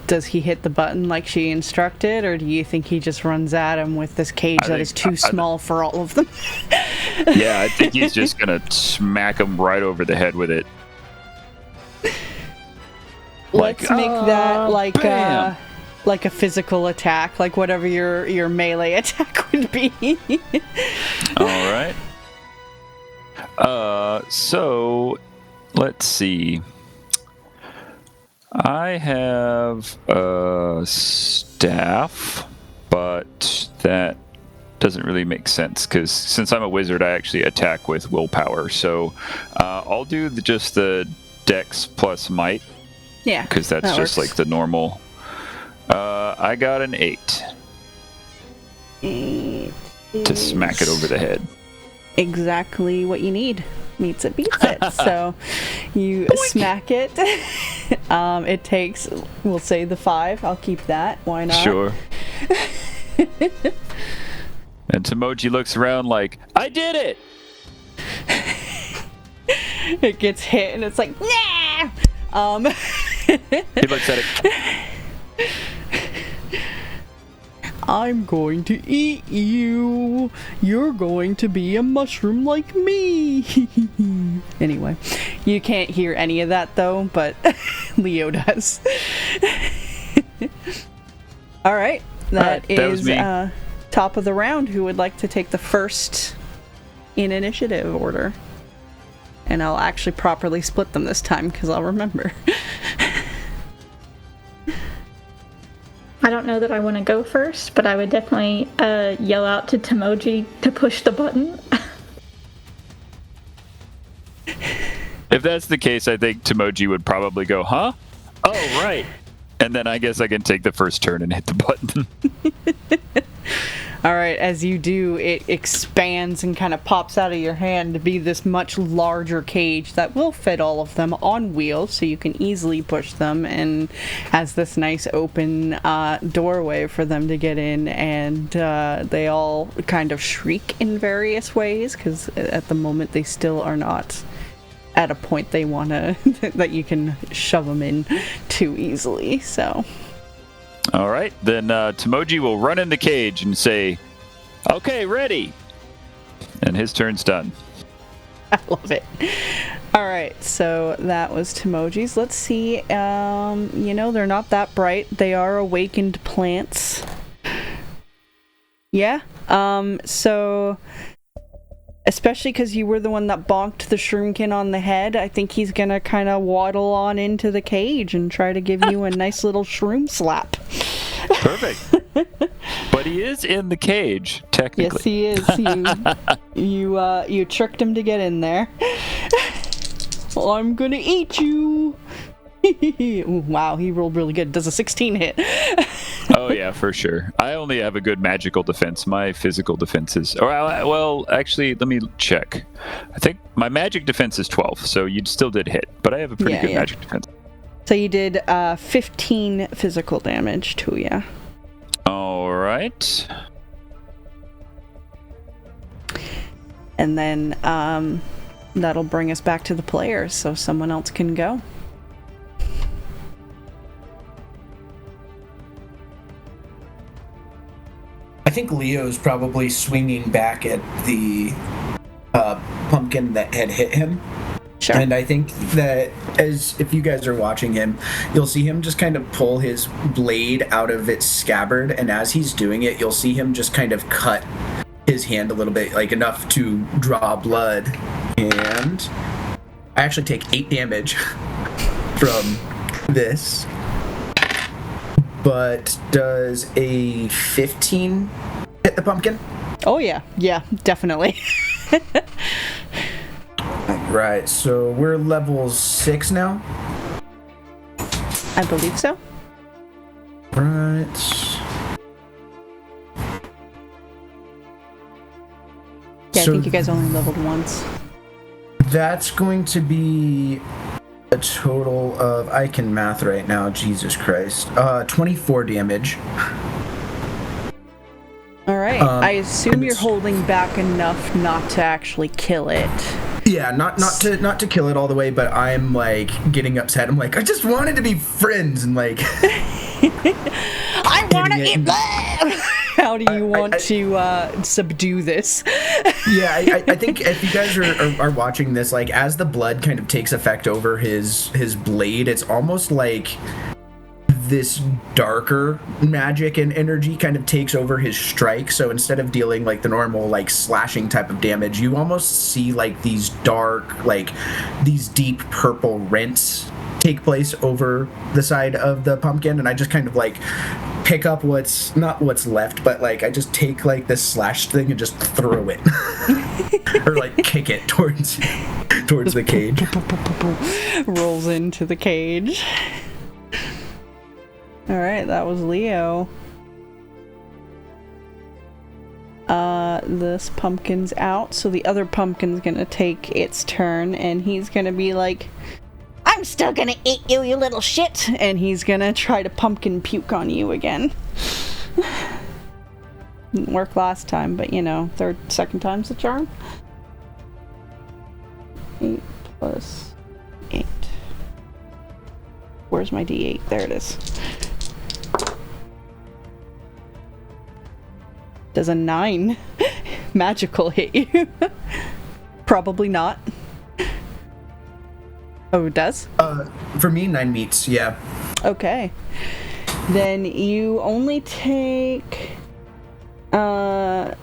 Does he hit the button like she instructed, or do you think he just runs at him with this cage that is too small for all of them? Yeah, I think he's just going to smack him right over the head with it. Let's make that like a physical attack, like whatever your melee attack would be. All right. So let's see. I have a staff, but that doesn't really make sense because since I'm a wizard, I actually attack with willpower. So I'll do just the dex plus might. Yeah, because that's that just works. like the normal. I got an 8. 8 to smack it over the head. Exactly what you need. Meets it, beats it. So you smack it. It takes, we'll say the 5. I'll keep that. Why not? Sure. And Tomoji looks around like, I did it! It gets hit and it's like, nah! He looks at it. I'm going to eat you. You're going to be a mushroom like me. Anyway, you can't hear any of that though, but Leo does. All right, that is top of the round. Who would like to take the first in initiative order? And I'll actually properly split them this time because I'll remember. I don't know that I want to go first, but I would definitely yell out to Timoji to push the button. If that's the case, I think Timoji would probably go, huh? Oh, right. And then I guess I can take the first turn and hit the button. All right, as you do, it expands and kind of pops out of your hand to be this much larger cage that will fit all of them on wheels, so you can easily push them, and has this nice open doorway for them to get in, and they all kind of shriek in various ways, because at the moment they still are not at a point they want to that you can shove them in too easily, so... All right, then Timoji will run in the cage and say, okay, ready. And his turn's done. I love it. All right, so that was Timoji's. Let's see. They're not that bright. They are awakened plants. Yeah. So... Especially because you were the one that bonked the shroomkin on the head, I think he's gonna kind of waddle on into the cage and try to give you a nice little shroom slap. Perfect. But he is in the cage, technically. Yes, he is. You tricked him to get in there. I'm gonna eat you. Ooh, wow, he rolled really good. Does a 16 hit? Oh yeah, for sure. I only have a good magical defense. My physical defense is... well, actually, let me check. I think my magic defense is 12, so you still did hit. But I have a pretty good magic defense. So you did 15 physical damage to you. All right. And then that'll bring us back to the players, so someone else can go. I think Leo's probably swinging back at the pumpkin that had hit him. Sure. And I think that if you guys are watching him, you'll see him just kind of pull his blade out of its scabbard, and as he's doing it, you'll see him just kind of cut his hand a little bit, like enough to draw blood. And I actually take 8 damage from this. But does a 15 hit the pumpkin? Oh yeah, definitely. Right, so we're level 6 now? I believe so. Right. Yeah, I think you guys only leveled once. That's going to be a total of, I can math right now, Jesus Christ, 24 damage. Alright, I assume you're holding back enough not to actually kill it. Yeah, not to kill it all the way, but I'm like getting upset. I'm like, I just wanted to be friends, and like I want to eat blood. How do you want to subdue this? Yeah, I think if you guys are watching this, like as the blood kind of takes effect over his blade, it's almost like this darker magic and energy kind of takes over his strike. So instead of dealing like the normal like slashing type of damage, you almost see like these dark, like these deep purple rents take place over the side of the pumpkin, and I just kind of like pick up not what's left, but like I just take like this slash thing and just throw it or like kick it towards the cage. Rolls into the cage. All right, that was Leo. This pumpkin's out, so the other pumpkin's gonna take its turn, and he's gonna be like, I'm still gonna eat you, you little shit! And he's gonna try to pumpkin puke on you again. Didn't work last time, but second time's the charm. 8 plus 8. Where's my D8? There it is. Does a 9 magical hit you? Probably not. Oh, it does? For me, 9 meets, yeah. Okay. Then you only take... you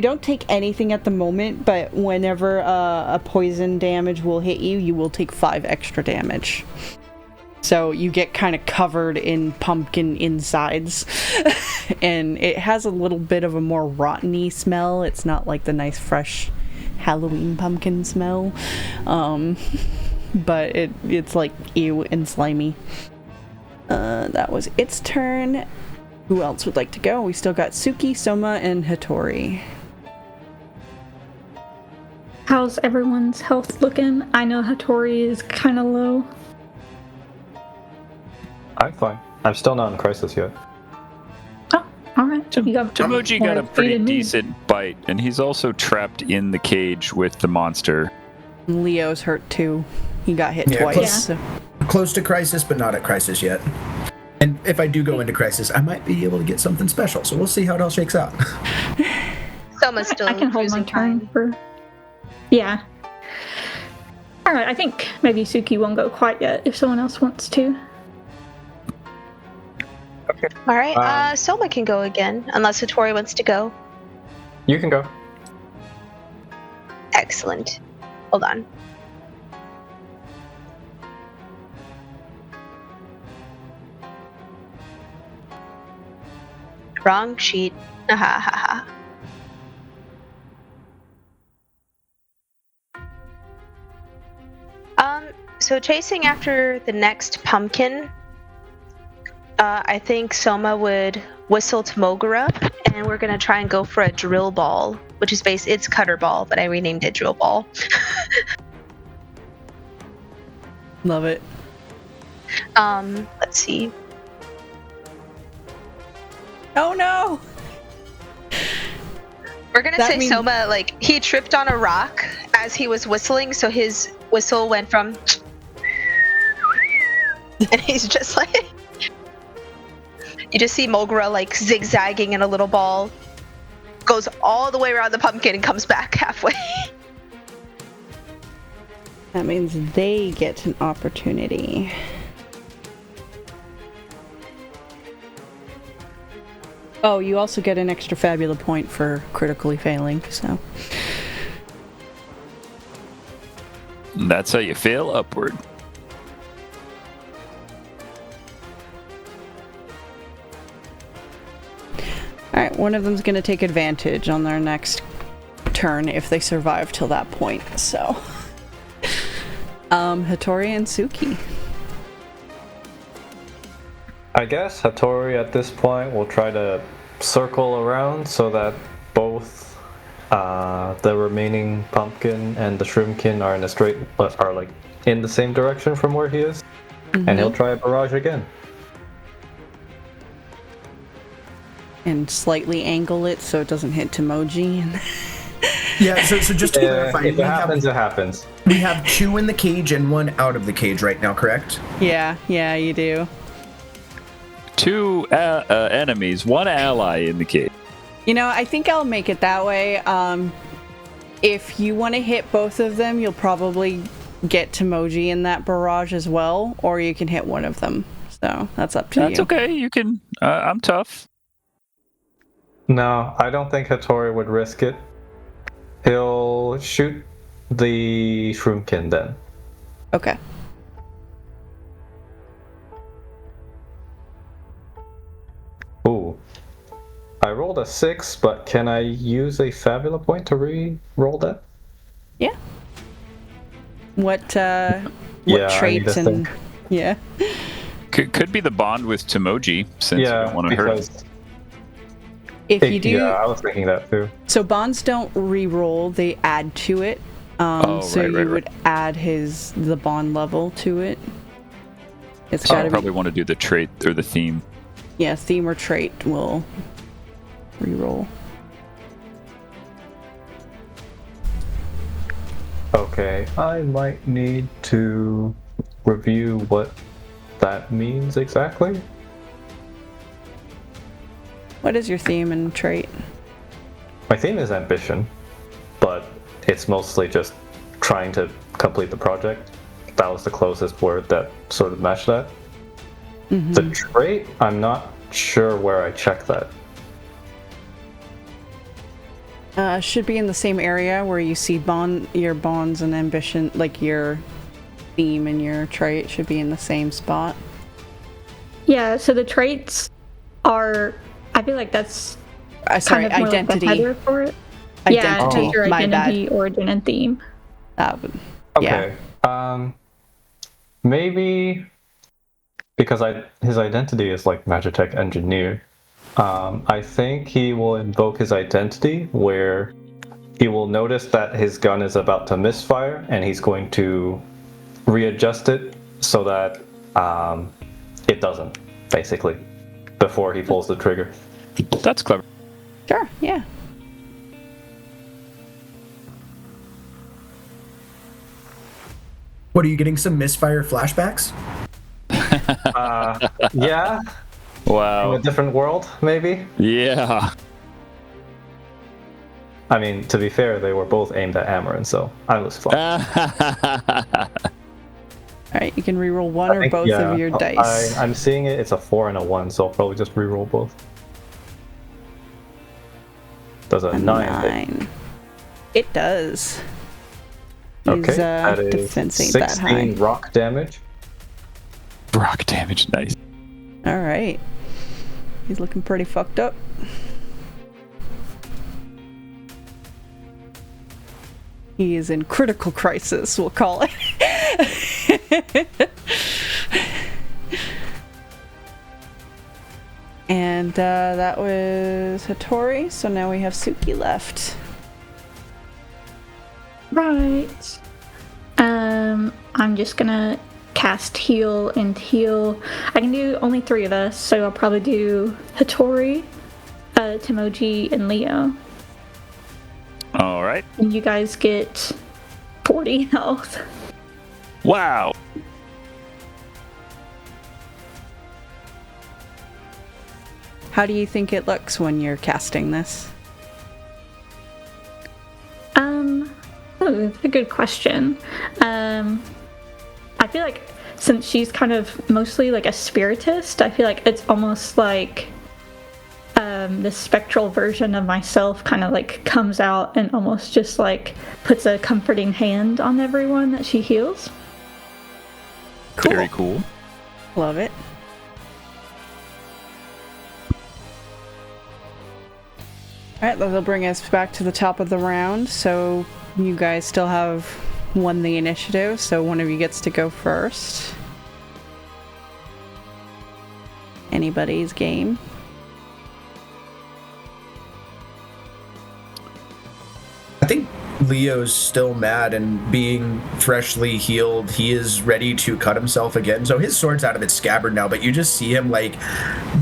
don't take anything at the moment, but whenever a poison damage will hit you, you will take 5 extra damage. So you get kind of covered in pumpkin insides. And it has a little bit of a more rotten-y smell. It's not like the nice fresh Halloween pumpkin smell. But it's like ew and slimy. That was its turn. Who else would like to go? We still got Suki, Soma, and Hattori. How's everyone's health looking? I know Hattori is kind of low. I'm fine. I'm still not in crisis yet. Oh, alright. Tomoji got a pretty decent bite, and he's also trapped in the cage with the monster. Leo's hurt too. He got hit twice. So. Close to crisis, but not at crisis yet. And if I do go into crisis, I might be able to get something special. So we'll see how it all shakes out. Soma's still I can hold my turn for... Yeah. Alright, I think maybe Suki won't go quite yet if someone else wants to. Okay. Alright, Soma can go again, unless Hattori wants to go. You can go. Excellent. Hold on. Wrong sheet. Ha ha ha. So chasing after the next pumpkin, I think Soma would whistle to Mogura, and we're gonna try and go for a drill ball, which is it's cutter ball, but I renamed it drill ball. Love it. Let's see. Oh no! We're gonna say Soma, like, he tripped on a rock as he was whistling, so his whistle went from and he's just like you just see Mogura like zigzagging in a little ball, goes all the way around the pumpkin and comes back halfway. That means they get an opportunity. Oh, you also get an extra Fabula point for critically failing, so... That's how you fail upward. Alright, one of them's gonna take advantage on their next turn if they survive till that point, so... Hattori and Suki. I guess Hattori at this point will try to circle around so that both the remaining pumpkin and the shroomkin are like in the same direction from where he is, and he'll try a barrage again. And slightly angle it so it doesn't hit Tomoji. Yeah, so just to clarify, if it happens, it happens. We have 2 in the cage and 1 out of the cage right now, correct? Yeah, you do. 2 enemies, 1 ally in the cage. You know, I think I'll make it that way. If you want to hit both of them, you'll probably get Tomoji in that barrage as well, or you can hit one of them. So that's up to you. That's okay. You can. I'm tough. No, I don't think Hattori would risk it. He'll shoot the shroomkin then. Okay. Ooh. I rolled a 6, but can I use a Fabula point to re-roll that? Yeah. What traits and... Think. Yeah. Could be the bond with Tomoji, since you don't want to hurt. If you do... Yeah, I was thinking that too. So bonds don't re-roll, they add to it. You would add the bond level to it. It's So gotta I probably want to do the trait or the theme. Yeah, theme or trait will re-roll. Okay, I might need to review what that means exactly. What is your theme and trait? My theme is ambition, but it's mostly just trying to complete the project. That was the closest word that sort of matched that. Mm-hmm. The trait, I'm not sure where I checked that. Should be in the same area where you see your bonds and ambition, like your theme and your trait should be in the same spot. Yeah, so the traits are, I feel like that's kind of more identity. Like the header for it. Identity. Yeah, your identity, origin, and theme. Okay. Yeah. Maybe because his identity is like Magitech engineer. I think he will invoke his identity where he will notice that his gun is about to misfire and he's going to readjust it so that it doesn't, basically, before he pulls the trigger. That's clever. Sure, yeah. What, are you getting some misfire flashbacks? Yeah. Wow. In a different world, maybe? Yeah. I mean, to be fair, they were both aimed at Amarin, so I was fine. Alright, you can reroll one or both of your dice. I'm seeing it, it's a 4 and a 1, so I'll probably just reroll both. Does a 9 hit? It does. Okay, that is defense ain't that high. 16 rock damage. Rock damage, nice. Alright. He's looking pretty fucked up. He is in critical crisis, we'll call it. And that was Hattori, so now we have Suki left. Right. I'm just gonna cast heal and heal. I can do only 3 of us, so I'll probably do Hattori, Timoji, and Leo. All right. And you guys get 40 health. Wow. How do you think it looks when you're casting this? That's a good question. I feel like since she's kind of mostly like a spiritist, I feel like it's almost like the spectral version of myself kind of like comes out and almost just like puts a comforting hand on everyone that she heals. Cool. Very cool. Love it. Alright, that'll bring us back to the top of the round. So you guys still have won the initiative, so one of you gets to go first. Anybody's game. I think Leo's still mad, and being freshly healed, he is ready to cut himself again. So his sword's out of its scabbard now, but you just see him like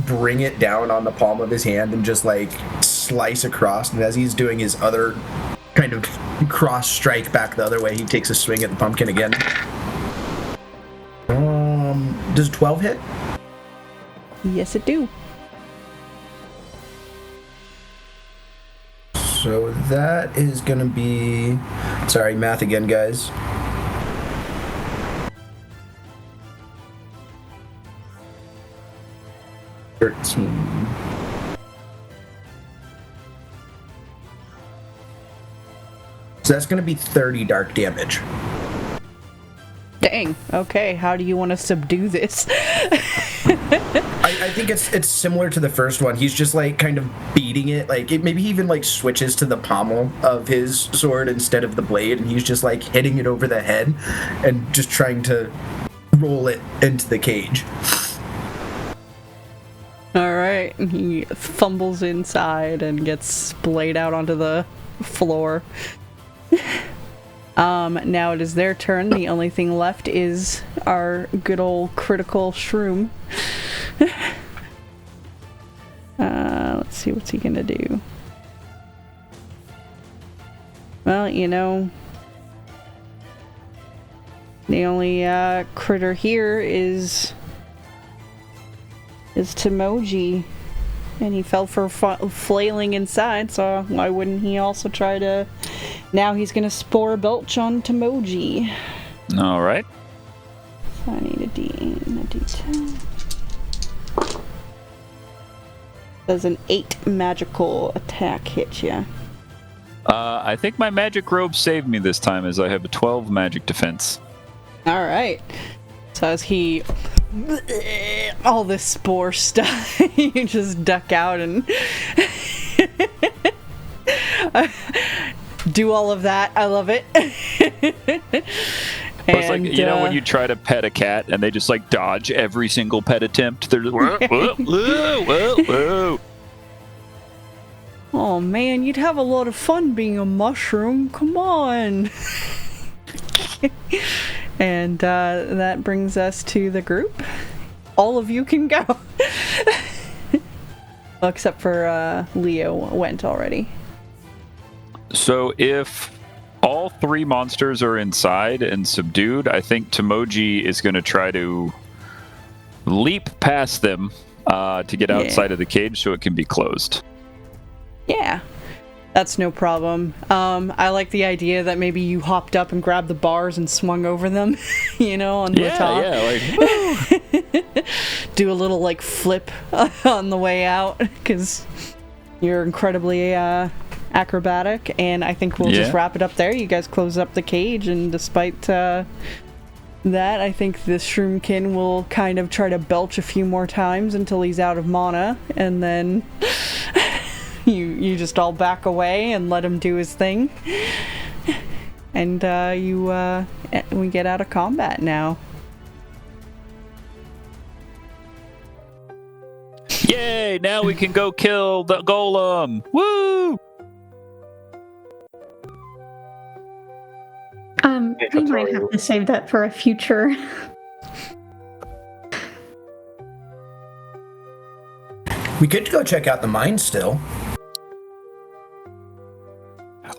bring it down on the palm of his hand and just like slice across. And as he's doing his other kind of cross strike back the other way, he takes a swing at the pumpkin again. Does 12 hit? Yes, it do. So that is going to be... Sorry, math again, guys. So that's going to be 30 dark damage. Dang. Okay, how do you want to subdue this? I think it's similar to the first one. He's just like kind of beating it. Like maybe he even like switches to the pommel of his sword instead of the blade, and he's just like hitting it over the head and just trying to roll it into the cage. Alright, he fumbles inside and gets splayed out onto the floor. Now it is their turn. The only thing left is our good old critical shroom. Let's see, what's he gonna do? Well, you know, the only critter here is Timoji. And he fell for flailing inside, so why wouldn't he also try to... Now he's going to spore belch on Tomoji. All right. So I need a D8 and a D10. Does an 8 magical attack hit you? I think my magic robe saved me this time, as I have a 12 magic defense. All right. So as he... all this spore stuff, you just duck out and... do all of that. I love it. It's like, you know when you try to pet a cat and they just like dodge every single pet attempt? They're just, whoa, whoa, whoa, whoa. Oh man, you'd have a lot of fun being a mushroom. Come on. And that brings us to the group. All of you can go. Well, except for Leo went already. So if all 3 monsters are inside and subdued, I think Tomoji is going to try to leap past them to get outside of the cage so it can be closed. Yeah, that's no problem. I like the idea that maybe you hopped up and grabbed the bars and swung over them, you know, on the top. Yeah, like, do a little, like, flip on the way out, because you're incredibly acrobatic, and I think we'll just wrap it up there. You guys close up the cage, and despite that, I think the Shroomkin will kind of try to belch a few more times until he's out of mana, and then... You just all back away and let him do his thing. And we get out of combat now. yay! Now we can go kill the golem. Woo! We might have to save that for a future. We could go check out the mine still.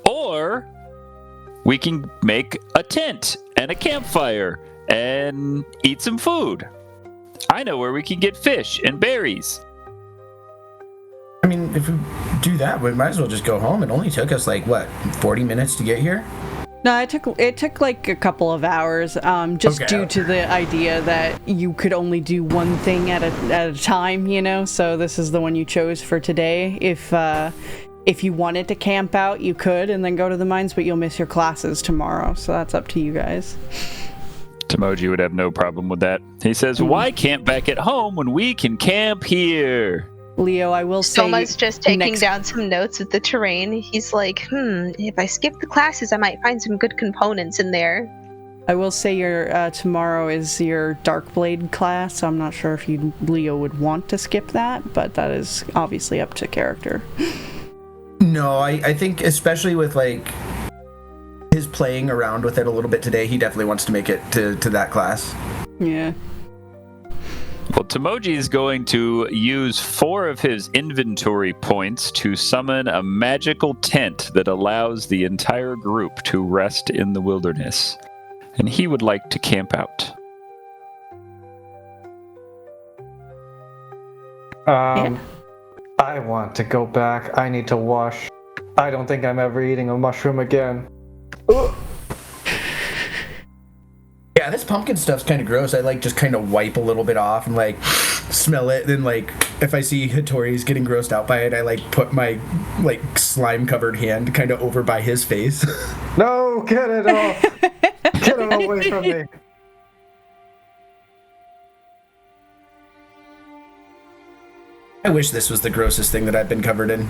Or we can make a tent and a campfire and eat some food. I know where we can get fish and berries. I mean, if we do that, we might as well just go home. It only took us, like, what, 40 minutes to get here? No, it took like a couple of hours, due to the idea that you could only do one thing at a time, you know. So this is the one you chose for today. If you wanted to camp out, you could, and then go to the mines, but you'll miss your classes tomorrow. So that's up to you guys. Tomoji would have no problem with that. He says, "Why camp back at home when we can camp here?" Leo, I will say... Soma's just taking down some notes with the terrain. He's like, if I skip the classes, I might find some good components in there. I will say your tomorrow is your Darkblade class, so I'm not sure if Leo would want to skip that, but that is obviously up to character. No, I think especially with, like, his playing around with it a little bit today, he definitely wants to make it to that class. Yeah. Well, Tomoji is going to use 4 of his inventory points to summon a magical tent that allows the entire group to rest in the wilderness. And he would like to camp out. I want to go back. I need to wash. I don't think I'm ever eating a mushroom again. Ugh. Yeah, this pumpkin stuff's kind of gross. I, like, just kind of wipe a little bit off and, like, smell it. Then, like, if I see Hattori's getting grossed out by it, I, like, put my, like, slime-covered hand kind of over by his face. No, get it off! Get it away from me! I wish this was the grossest thing that I've been covered in.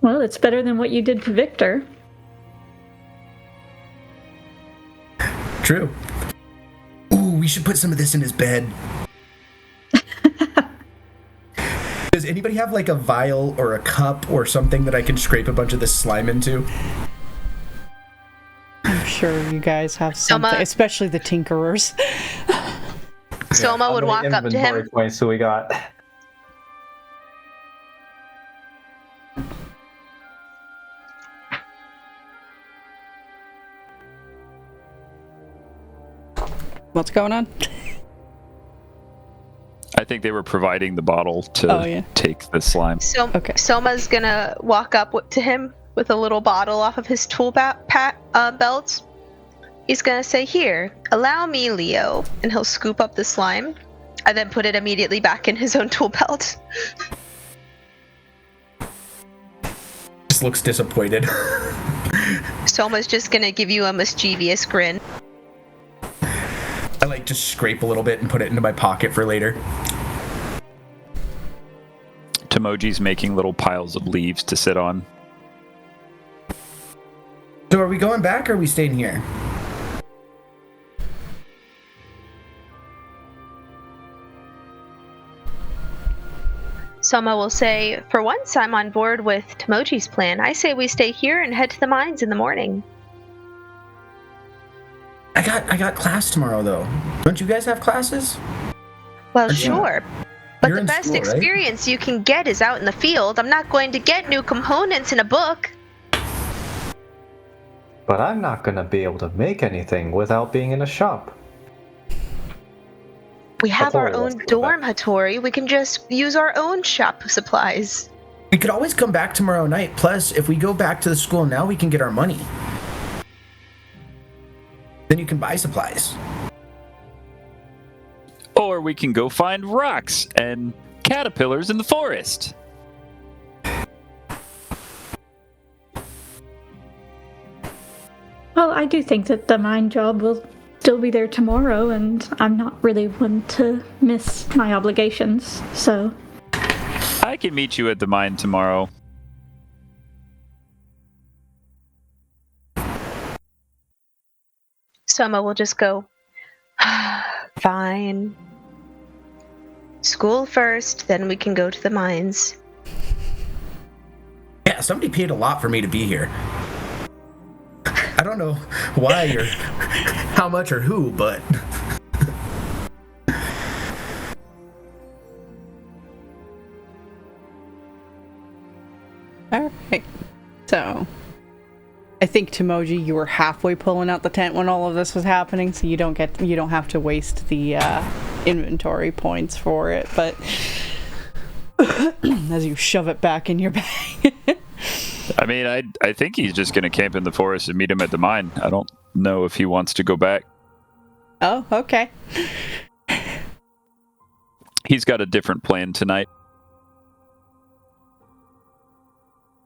Well, it's better than what you did to Victor. True. Ooh, we should put some of this in his bed. Does anybody have, like, a vial or a cup or something that I can scrape a bunch of this slime into? I'm sure you guys have something, especially the Tinkerers. Soma would walk up to him. Points do we got? What's going on? I think they were providing the bottle to take the slime. So Soma's gonna walk up to him with a little bottle off of his tool belt. He's gonna say, "Here, allow me, Leo," and he'll scoop up the slime and then put it immediately back in his own tool belt. Just looks disappointed. Soma's just gonna give you a mischievous grin. I just scrape a little bit and put it into my pocket for later. Tomoji's making little piles of leaves to sit on. So are we going back or are we staying here? Soma will say, "For once I'm on board with Tomoji's plan. I say we stay here and head to the mines in the morning." I got class tomorrow though. Don't you guys have classes? Well, sure. But You're the in best school, right? experience you can get is out in the field. I'm not going to get new components in a book. But I'm not gonna be able to make anything without being in a shop. We have our Hattori wants own to go dorm, back. Hattori. We can just use our own shop supplies. We could always come back tomorrow night. Plus, if we go back to the school now, we can get our money. Then you can buy supplies. Or we can go find rocks and caterpillars in the forest. Well, I do think that the mine job will still be there tomorrow, and I'm not really one to miss my obligations, so... I can meet you at the mine tomorrow. Soma will just go, "Fine. School first, then we can go to the mines." Yeah, somebody paid a lot for me to be here. I don't know why or how much or who, but... All right. So, I think Tomoji, you were halfway pulling out the tent when all of this was happening, so you don't have to waste the inventory points for it. But as you shove it back in your bag. I mean, I think he's just going to camp in the forest and meet him at the mine. I don't know if he wants to go back. Oh, okay. He's got a different plan tonight.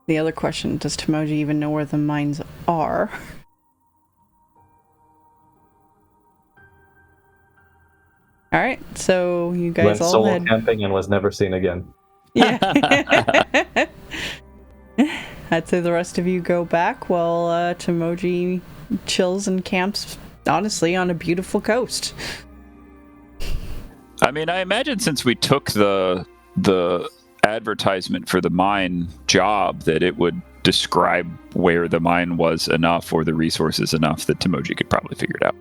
The other question, does Tomoji even know where the mines are? Alright, so you guys Went all solo head... camping and was never seen again. Yeah. I'd say the rest of you go back while Tomoji chills and camps, honestly, on a beautiful coast. I mean, I imagine since we took the advertisement for the mine job that it would describe where the mine was enough or the resources enough that Tomoji could probably figure it out.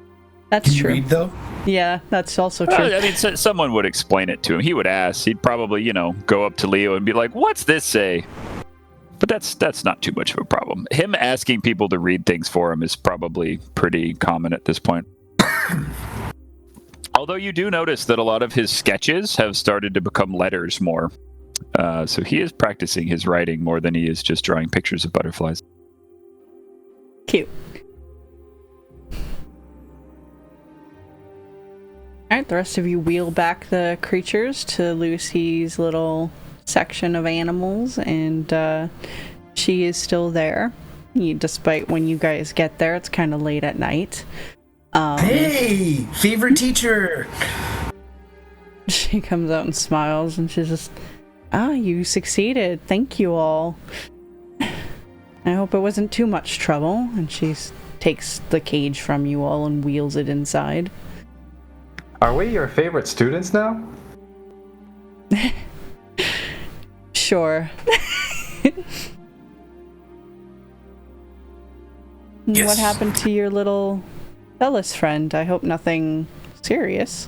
That's Can you true. read, though? Yeah, that's also true. I mean, someone would explain it to him. He would ask. He'd probably, go up to Leo and be like, "What's this say?" But that's not too much of a problem. Him asking people to read things for him is probably pretty common at this point. Although you do notice that a lot of his sketches have started to become letters more. So he is practicing his writing more than he is just drawing pictures of butterflies. Cute. Alright, the rest of you wheel back the creatures to Lucy's little section of animals, and she is still there. Despite when you guys get there, it's kind of late at night. Hey! Favorite teacher! She comes out and smiles, and she's just, you succeeded. Thank you all. I hope it wasn't too much trouble. And she takes the cage from you all and wheels it inside. Are we your favorite students now? Sure. Yes. What happened to your little Ellis friend? I hope nothing serious.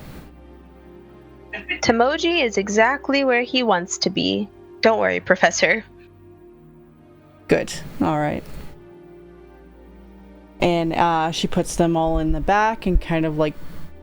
Tomoji is exactly where he wants to be. Don't worry, Professor. Good. All right. And she puts them all in the back and kind of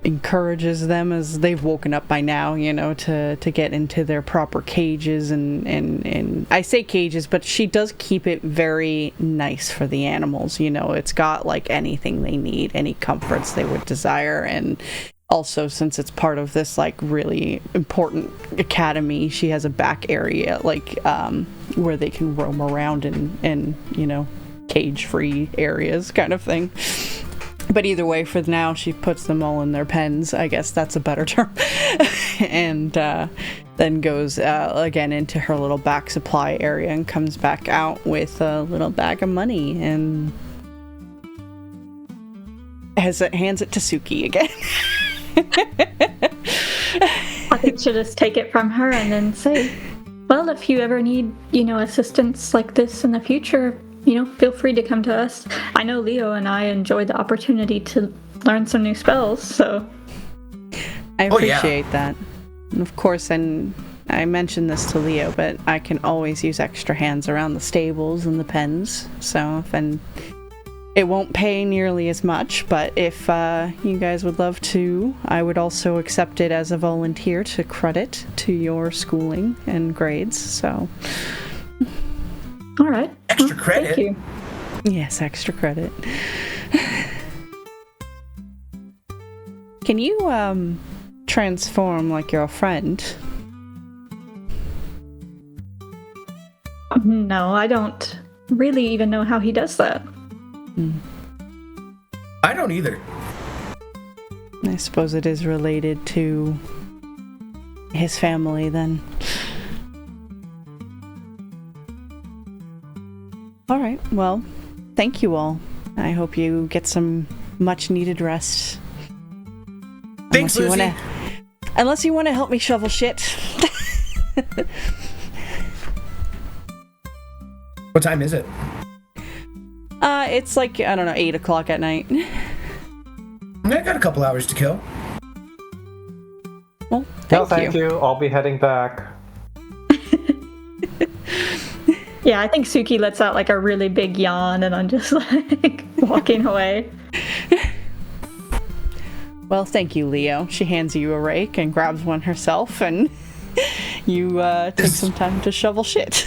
encourages them as they've woken up by now, to get into their proper cages and I say cages, but she does keep it very nice for the animals. It's got like anything they need, any comforts they would desire, and also since it's part of this like really important academy, she has a back area like where they can roam around in cage-free areas kind of thing. But either way, for now, she puts them all in their pens. I guess that's a better term. And then goes again into her little back supply area and comes back out with a little bag of money and hands it to Suki again. I think she'll just take it from her and then say, well, if you ever need, assistance like this in the future, feel free to come to us. I know Leo and I enjoyed the opportunity to learn some new spells, so... I appreciate that. And of course, and I mentioned this to Leo, but I can always use extra hands around the stables and the pens, so it won't pay nearly as much, but if you guys would love to, I would also accept it as a volunteer to credit to your schooling and grades, so... All right. Extra credit. Thank you. Yes, extra credit. Can you transform like your friend? No, I don't really even know how he does that. I don't either. I suppose it is related to his family then. All right, well, thank you all. I hope you get some much-needed rest. Thanks, Lucy. Unless you want to help me shovel shit. What time is it? It's like, 8 o'clock at night. I got a couple hours to kill. Well, thank you. I'll be heading back. Yeah, I think Suki lets out like a really big yawn and I'm just like walking away. Well, thank you, Leo. She hands you a rake and grabs one herself and you take some time to shovel shit.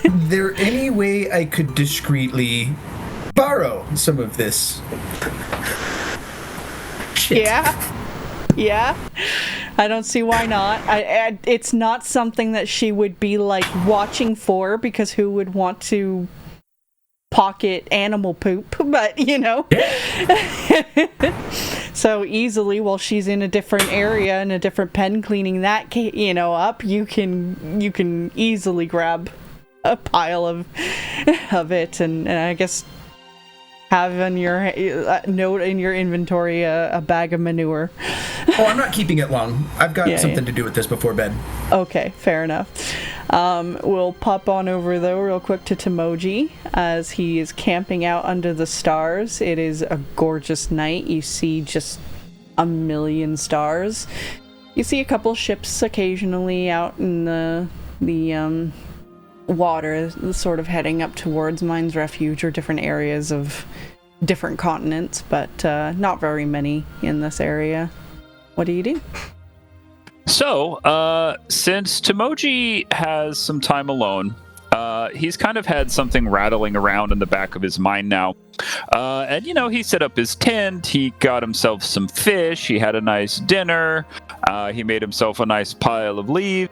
There any way I could discreetly borrow some of this shit? Yeah. I don't see why not. It's not something that she would be like watching for, because who would want to pocket animal poop? But so easily while she's in a different area in a different pen cleaning that up, you can easily grab a pile of it, and I guess have on your note in your inventory a bag of manure. Oh, I'm not keeping it long. I've got something to do with this before bed. Okay, fair enough. We'll pop on over, though, real quick to Timoji as he is camping out under the stars. It is a gorgeous night. You see just a million stars. You see a couple ships occasionally out in the water, sort of heading up towards Mine's Refuge or different areas of different continents, but not very many in this area. What do you do? So, since Timoji has some time alone, he's kind of had something rattling around in the back of his mind now. And, he set up his tent, he got himself some fish, he had a nice dinner, he made himself a nice pile of leaves,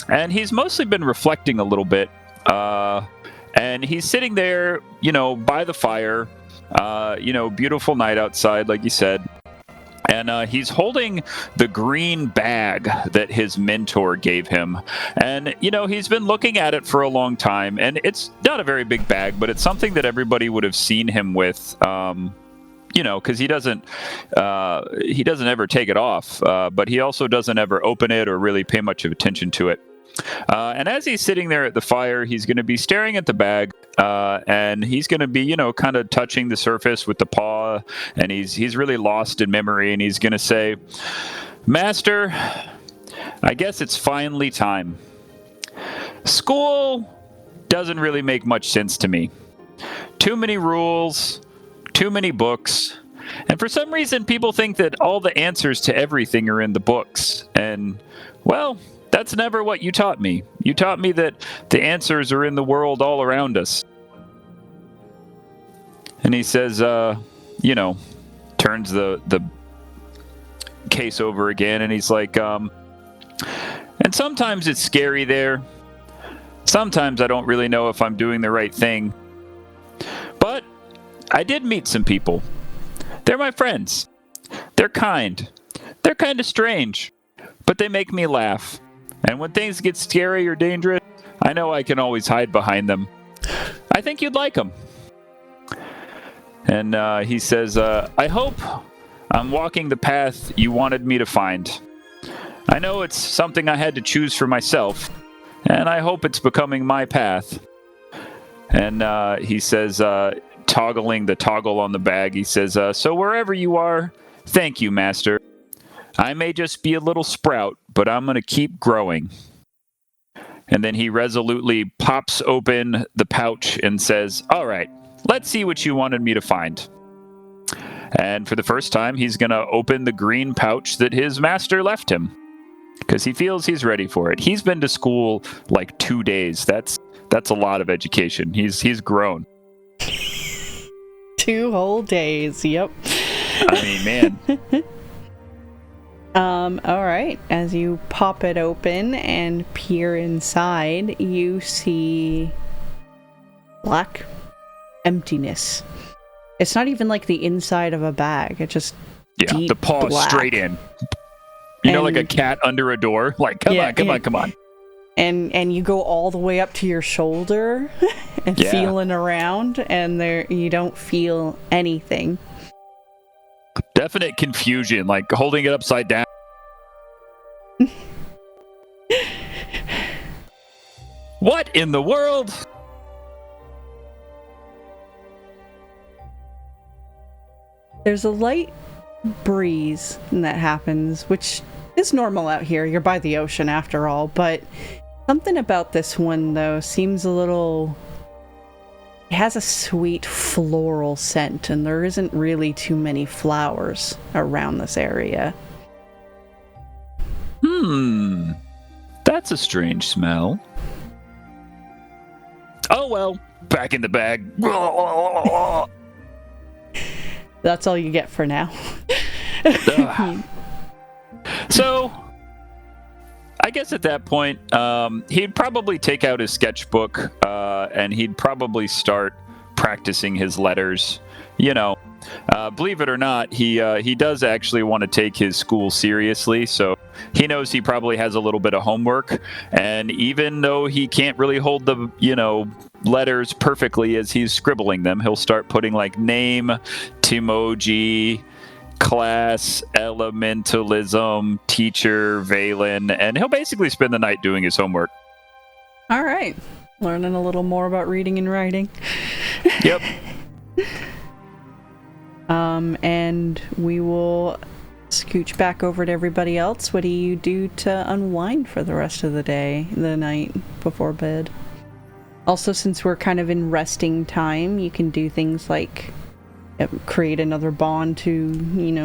and he's mostly been reflecting a little bit. And he's sitting there, by the fire, beautiful night outside, like you said. And he's holding the green bag that his mentor gave him. And, he's been looking at it for a long time. And it's not a very big bag, but it's something that everybody would have seen him with, because he doesn't ever take it off. But he also doesn't ever open it or really pay much of attention to it. And as he's sitting there at the fire, he's going to be staring at the bag, and he's going to be, kind of touching the surface with the paw, and he's really lost in memory, and he's going to say, "Master, I guess it's finally time. School doesn't really make much sense to me. Too many rules, too many books, And for some reason, people think that all the answers to everything are in the books. And, well, that's never what you taught me. You taught me that the answers are in the world all around us. And he says, turns the case over again, and he's like, and sometimes it's scary there. Sometimes I don't really know if I'm doing the right thing. But I did meet some people. They're my friends. They're kind. They're kind of strange. But they make me laugh. And when things get scary or dangerous, I know I can always hide behind them. I think you'd like them. And he says, I hope I'm walking the path you wanted me to find. I know it's something I had to choose for myself, and I hope it's becoming my path. And he says, toggling the toggle on the bag, he says, so wherever you are, thank you, Master. I may just be a little sprout, but I'm going to keep growing. And then he resolutely pops open the pouch and says, all right, let's see what you wanted me to find. And for the first time, he's going to open the green pouch that his master left him, because he feels he's ready for it. He's been to school like 2 days. That's a lot of education. He's grown. 2 whole days, yep. I mean, man. All right. As you pop it open and peer inside, you see black emptiness. It's not even like the inside of a bag. It just deep the paw black. Straight in. You know, like a cat under a door. Like, come on. And you go all the way up to your shoulder and feeling around, and you don't feel anything. Definite confusion, like holding it upside down. What in the world? There's a light breeze that happens, which is normal out here. You're by the ocean after all, but something about this one, though, seems a little... It has a sweet floral scent, and there isn't really too many flowers around this area. That's a strange smell. Oh well, back in the bag. That's all you get for now. So, I guess at that point, he'd probably take out his sketchbook, and he'd probably start practicing his letters. You know, believe it or not, he does actually want to take his school seriously, so he knows he probably has a little bit of homework, and even though he can't really hold the, letters perfectly as he's scribbling them, he'll start putting like name, Timoji, class, elementalism, teacher, Valen, and he'll basically spend the night doing his homework. All right. Learning a little more about reading and writing. Yep. And we will scooch back over to everybody else. What do you do to unwind for the rest of the day, the night before bed? Also, since we're kind of in resting time, you can do things like create another bond to,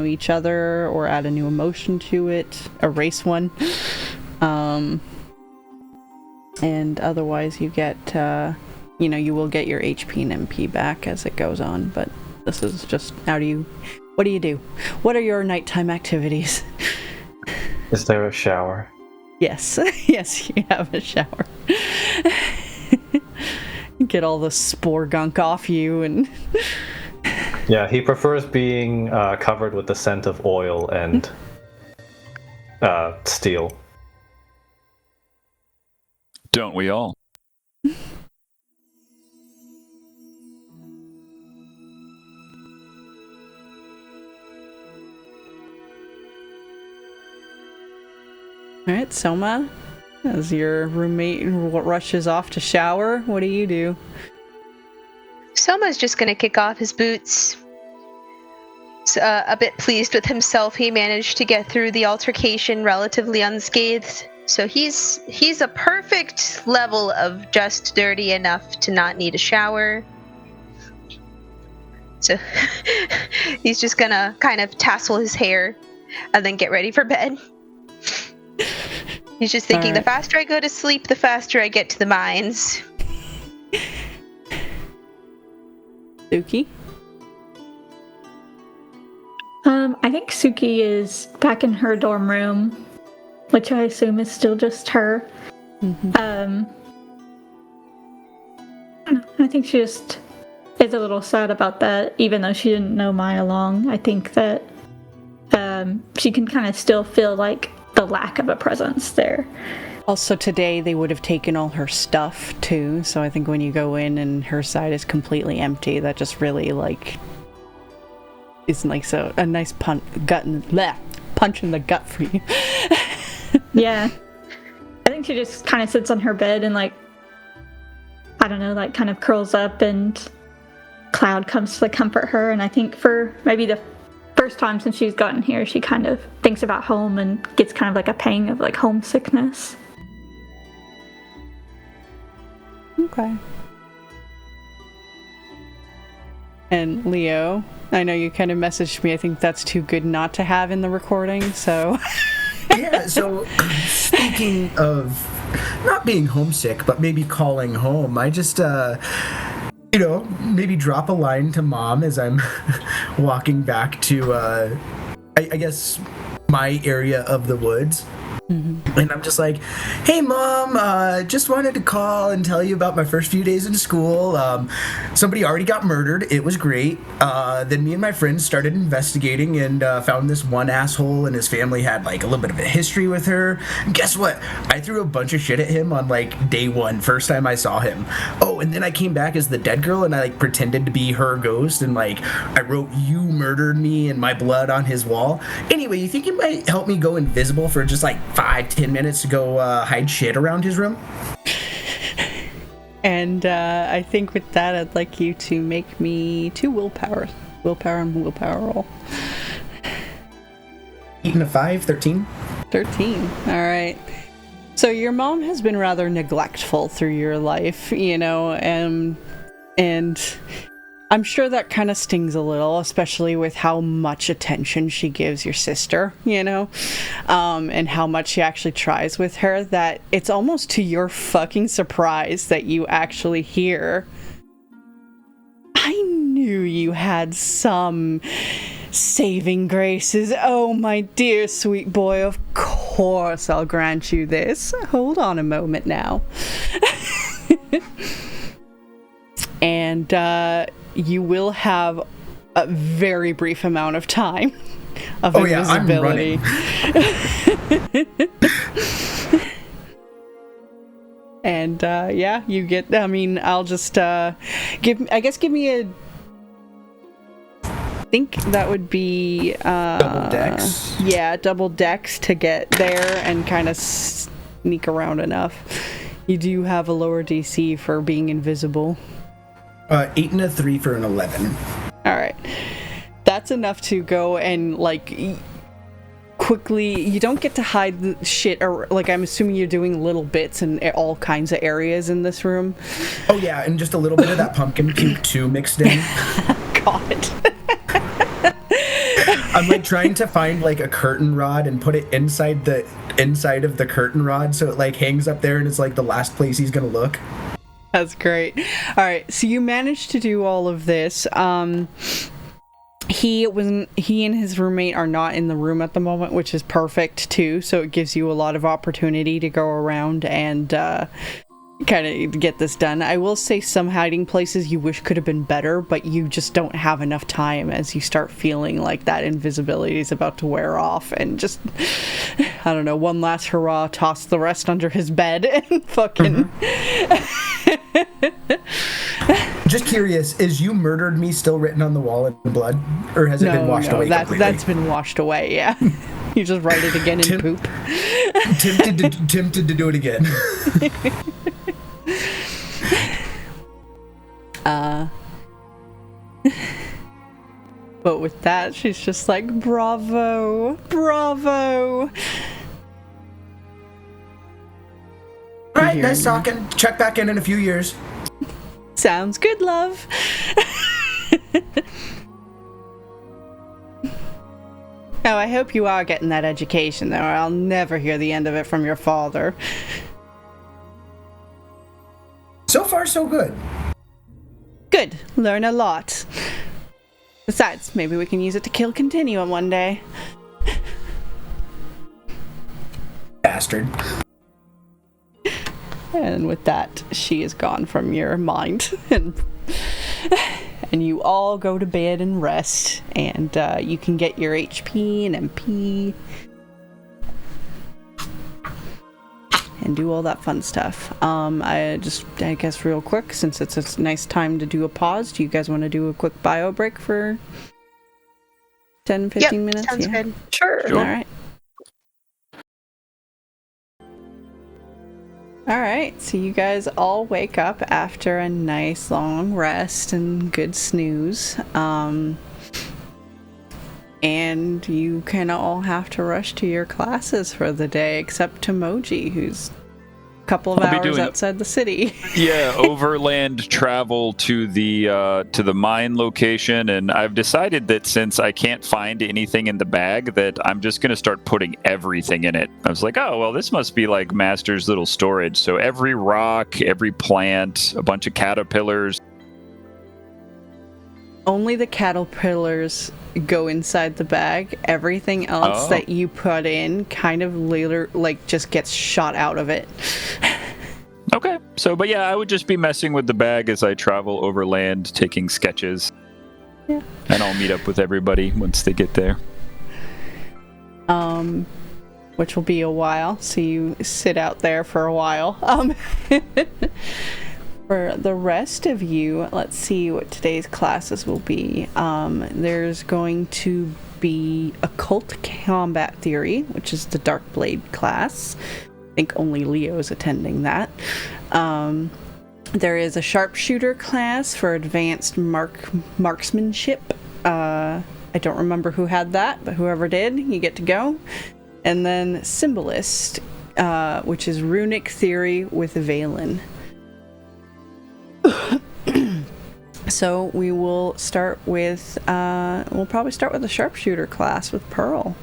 each other, or add a new emotion to it, erase one. And otherwise you get, you will get your HP and MP back as it goes on, but this is just, what do you do? What are your nighttime activities? Is there a shower? Yes. Yes, you have a shower. Get all the spore gunk off you and... Yeah, he prefers being covered with the scent of oil and steel. Don't we all? Alright, Soma, as your roommate rushes off to shower, what do you do? Soma's just going to kick off his boots. A bit pleased with himself, he managed to get through the altercation relatively unscathed. So he's a perfect level of just dirty enough to not need a shower. So He's just gonna kind of tassel his hair and then get ready for bed. He's just thinking, the faster I go to sleep, the faster I get to the mines. Suki? I think Suki is back in her dorm room, which I assume is still just her. Mm-hmm. I think she just is a little sad about that, even though she didn't know Maya long. I think that she can kind of still feel like the lack of a presence there. Also today they would have taken all her stuff too, so I think when you go in and her side is completely empty, that just really like isn't like so a nice punch in the gut for you. Yeah. I think she just kind of sits on her bed and like, I don't know, like kind of curls up, and Cloud comes to comfort her. And I think for maybe the first time since she's gotten here, she kind of thinks about home and gets kind of like a pang of like homesickness. Okay. And Leo, I know you kind of messaged me, I think that's too good not to have in the recording, so... Yeah, so speaking of not being homesick, but maybe calling home, I just, maybe drop a line to Mom as I'm walking back to, I guess, my area of the woods. Mm-hmm. And I'm just like, hey, Mom, just wanted to call and tell you about my first few days in school. Somebody already got murdered. It was great. Then me and my friends started investigating and found this one asshole, and his family had like a little bit of a history with her. And guess what? I threw a bunch of shit at him on like day one, first time I saw him. Oh, and then I came back as the dead girl, and I like pretended to be her ghost, and like I wrote "You murdered me" and my blood on his wall. Anyway, you think you might help me go invisible for just like 5-10 minutes to go hide shit around his room? And I think with that, I'd like you to make me 2 willpower and willpower roll. 8 and a 5, 13. 13. All right. So your mom has been rather neglectful through your life, and I'm sure that kind of stings a little, especially with how much attention she gives your sister, and how much she actually tries with her, that it's almost to your fucking surprise that you actually hear, I knew you had some saving graces. Oh, my dear sweet boy, of course I'll grant you this. Hold on a moment now. And, you will have a very brief amount of time of invisibility. And you get, I'll just give me a, I think that would be double dex. Yeah, double dex to get there and kind of sneak around enough. You do have a lower DC for being invisible. 8 and a 3 for an 11. Alright. That's enough to go and, like, quickly... You don't get to hide the shit, or, like, I'm assuming you're doing little bits in all kinds of areas in this room. Oh, yeah, and just a little bit of that pumpkin puke, too, mixed in. God. I'm, like, trying to find, like, a curtain rod and put it inside of the curtain rod so it, like, hangs up there and it's, like, the last place he's gonna look. That's great. All right, so you managed to do all of this. He and his roommate are not in the room at the moment, which is perfect too. So it gives you a lot of opportunity to go around and kind of get this done. I will say some hiding places you wish could have been better, but you just don't have enough time as you start feeling like that invisibility is about to wear off, and just, I don't know, one last hurrah, toss the rest under his bed and fucking... Just curious, is "You murdered me" still written on the wall in blood? Or has it been washed away completely? That's been washed away, yeah. You just write it again in poop. Tempted to do it again. But with that, she's just like, bravo. All right, nice talking. Check back in a few years. Sounds good, love. Oh, I hope you are getting that education, though, or I'll never hear the end of it from your father. So far, so good. Good. Learn a lot. Besides, maybe we can use it to kill Continuum one day. Bastard. And with that, she is gone from your mind. And you all go to bed and rest. And you can get your HP and MP. And do all that fun stuff. I guess real quick, since it's a nice time to do a pause, do you guys want to do a quick bio break for 10, 15 minutes? Sounds good. Sure. All right. Alright, so you guys all wake up after a nice long rest and good snooze. And you kind of all have to rush to your classes for the day, except Tomoji, who's a couple of hours outside the city. Yeah, overland travel to the mine location, and I've decided that since I can't find anything in the bag, that I'm just going to start putting everything in it. I was like, oh, well, this must be like Master's little storage. So every rock, every plant, a bunch of caterpillars. Only the caterpillars go inside the bag. Everything else that you put in kind of later, like, just gets shot out of it. Okay. So, but yeah, I would just be messing with the bag as I travel overland, taking sketches. Yeah. And I'll meet up with everybody once they get there. Which will be a while, so you sit out there for a while. For the rest of you, let's see what today's classes will be. There's going to be Occult Combat Theory, which is the Dark Blade class. I think only Leo's attending that. There is a Sharpshooter class for Advanced Marksmanship. I don't remember who had that, but whoever did, you get to go. And then Symbolist, which is Runic Theory with Valen. So we will start with, we'll probably start with the Sharpshooter class with Pearl.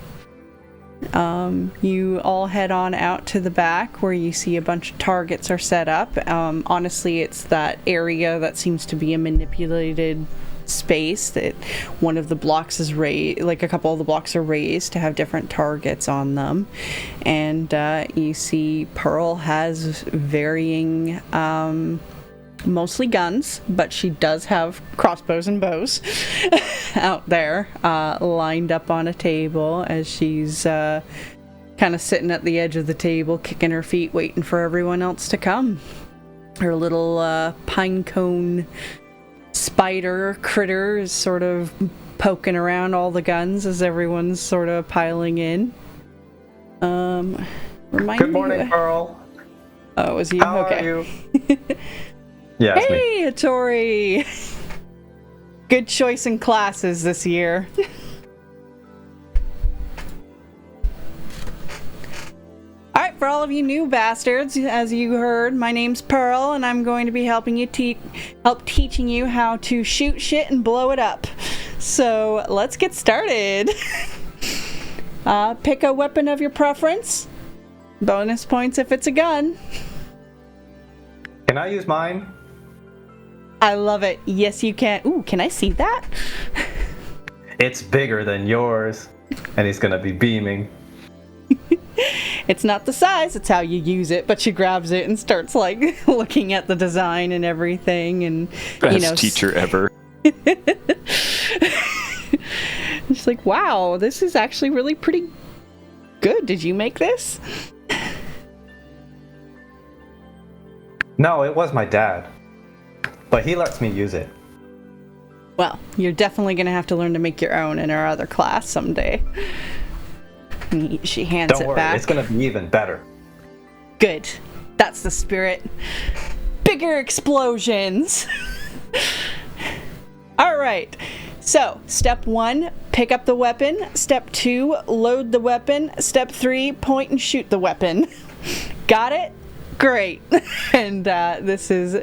You all head on out to the back where you see a bunch of targets are set up. Honestly, it's that area that seems to be a manipulated space that one of the blocks is raised, like a couple of the blocks are raised to have different targets on them. And you see Pearl has varying, mostly guns, but she does have crossbows and bows out there, lined up on a table as she's kind of sitting at the edge of the table, kicking her feet, waiting for everyone else to come. Her little pinecone spider critter is sort of poking around all the guns as everyone's sort of piling in. Good morning, Pearl. Oh, it was you? How okay. are you? Yeah, it's me. Hey, Hattori! Good choice in classes this year. Alright, for all of you new bastards, as you heard, my name's Pearl, and I'm going to be helping you teaching you how to shoot shit and blow it up. So, let's get started. Pick a weapon of your preference. Bonus points if it's a gun. Can I use mine? I love it. Yes, you can. Ooh, can I see that? It's bigger than yours, and he's gonna be beaming. It's not the size, it's how you use it, but she grabs it and starts, like, looking at the design and everything, and, Best teacher ever. She's like, wow, this is actually really pretty good. Did you make this? No, it was my dad. But he lets me use it. Well, you're definitely going to have to learn to make your own in our other class someday. And she hands Don't it worry, back. it's going to be even better. Good. That's the spirit. Bigger explosions! Alright. So, step 1, pick up the weapon. Step 2, load the weapon. Step 3, point and shoot the weapon. Got it? Great. And this is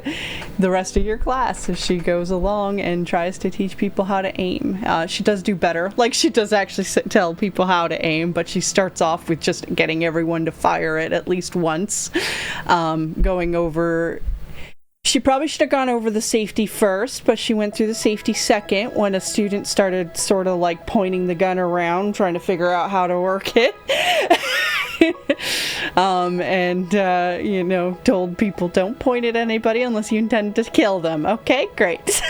the rest of your class as she goes along and tries to teach people how to aim. She does do better. Like, she does actually tell people how to aim, but she starts off with just getting everyone to fire it at least once. Going over... She probably should have gone over the safety first, but she went through the safety second when a student started sort of like pointing the gun around, trying to figure out how to work it. Told people don't point at anybody unless you intend to kill them. Okay, great.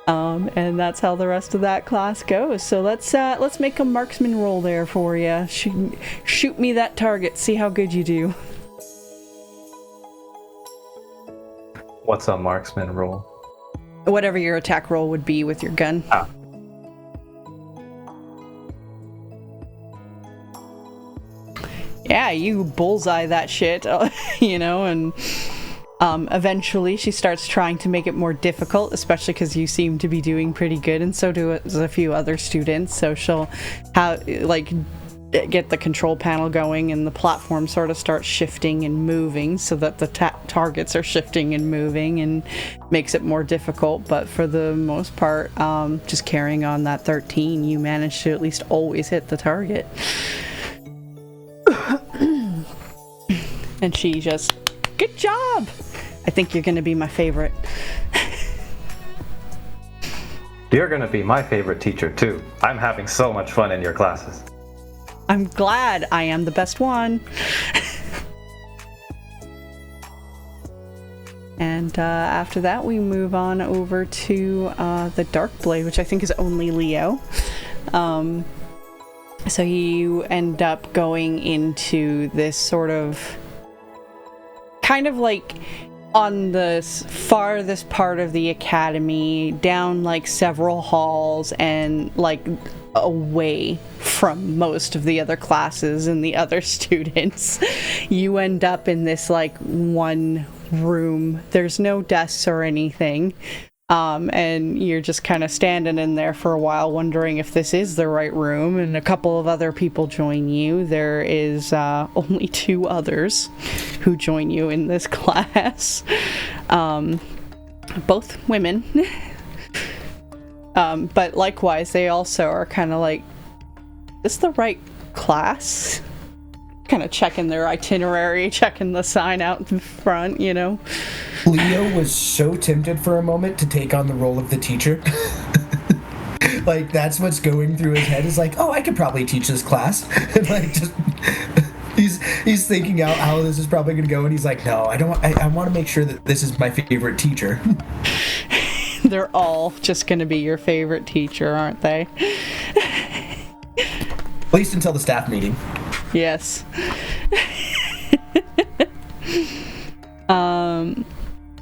And that's how the rest of that class goes. So let's make a marksman roll there for you. Shoot me that target. See how good you do. What's a marksman roll? Whatever your attack roll would be with your gun. Yeah, you bullseye that shit, and eventually she starts trying to make it more difficult, especially because you seem to be doing pretty good, and so do a few other students. So she'll get the control panel going, and the platform sort of starts shifting and moving so that the targets are shifting and moving, and makes it more difficult. But for the most part, just carrying on that 13, you manage to at least always hit the target. And she just, good job! I think you're gonna be my favorite. You're gonna be my favorite teacher too. I'm having so much fun in your classes. I'm glad I am the best one. And after that, we move on over to the Dark Blade, which I think is only Leo. So you end up going into this sort of kind of like on the farthest part of the academy, down like several halls and like away from most of the other classes and the other students. You end up in this like one room. There's no desks or anything. And you're just kind of standing in there for a while wondering if this is the right room, and a couple of other people join you. There is only 2 others who join you in this class. Both women. But likewise, they also are kind of like, is this the right class? Kind of checking their itinerary, checking the sign out in front, Leo was so tempted for a moment to take on the role of the teacher. Like, that's what's going through his head, is like, oh, I could probably teach this class. And like, just he's thinking out how this is probably going to go, and he's like, no, I want to make sure that this is my favorite teacher. They're all just going to be your favorite teacher, aren't they? At least until the staff meeting. Yes.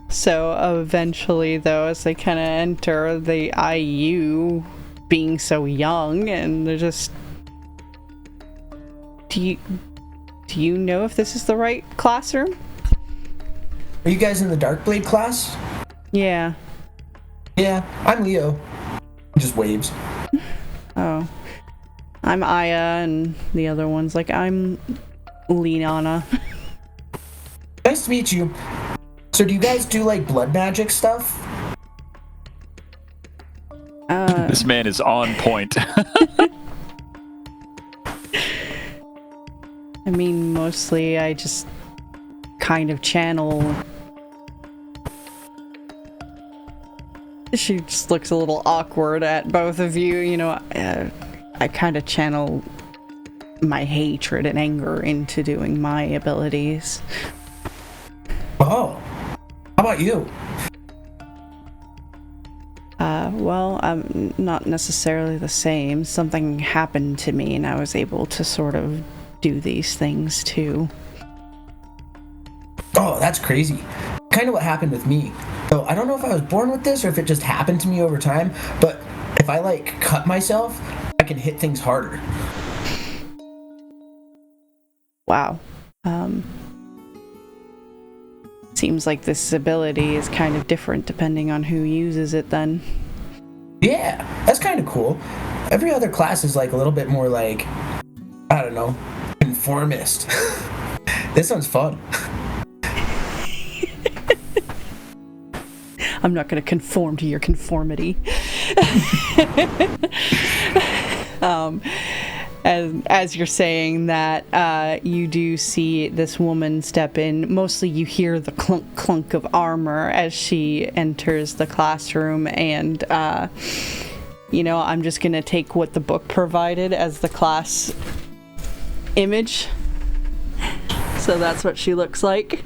So eventually, though, as they kind of enter the IU, being so young, and they're just, do you know if this is the right classroom? Are you guys in the Darkblade class? Yeah. Yeah, I'm Leo. Just waves. Oh. I'm Aya, and the other one's like, I'm Liana. Nice to meet you. So do you guys do, like, blood magic stuff? This man is on point. I mean, mostly I just kind of channel... She just looks a little awkward at both of you, I kind of channel my hatred and anger into doing my abilities. Oh, how about you? Well, I'm not necessarily the same. Something happened to me and I was able to sort of do these things too. Oh, that's crazy. Kind of what happened with me. So I don't know if I was born with this or if it just happened to me over time, but if I like cut myself, I can hit things harder. Wow. Seems like this ability is kind of different depending on who uses it then. Yeah, that's kind of cool. Every other class is like a little bit more like, I don't know, conformist. This one's fun. I'm not going to conform to your conformity. As you're saying that, you do see this woman step in. Mostly you hear the clunk clunk of armor as she enters the classroom, and I'm just going to take what the book provided as the class image. So that's what she looks like.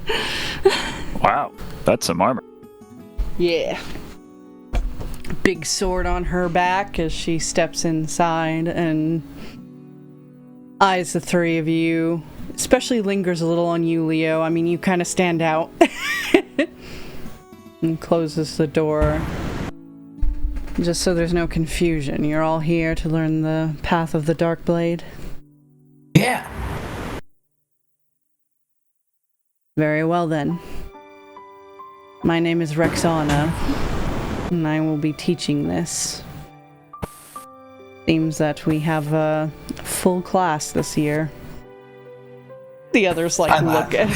Wow, that's some armor. Yeah. Big sword on her back as she steps inside and eyes the three of you. Especially lingers a little on you, Leo. I mean, you kind of stand out. And closes the door. Just so there's no confusion, you're all here to learn the path of the Dark Blade? Yeah. Very well then. My name is Rexana, and I will be teaching this. Seems that we have a full class this year. The others look at I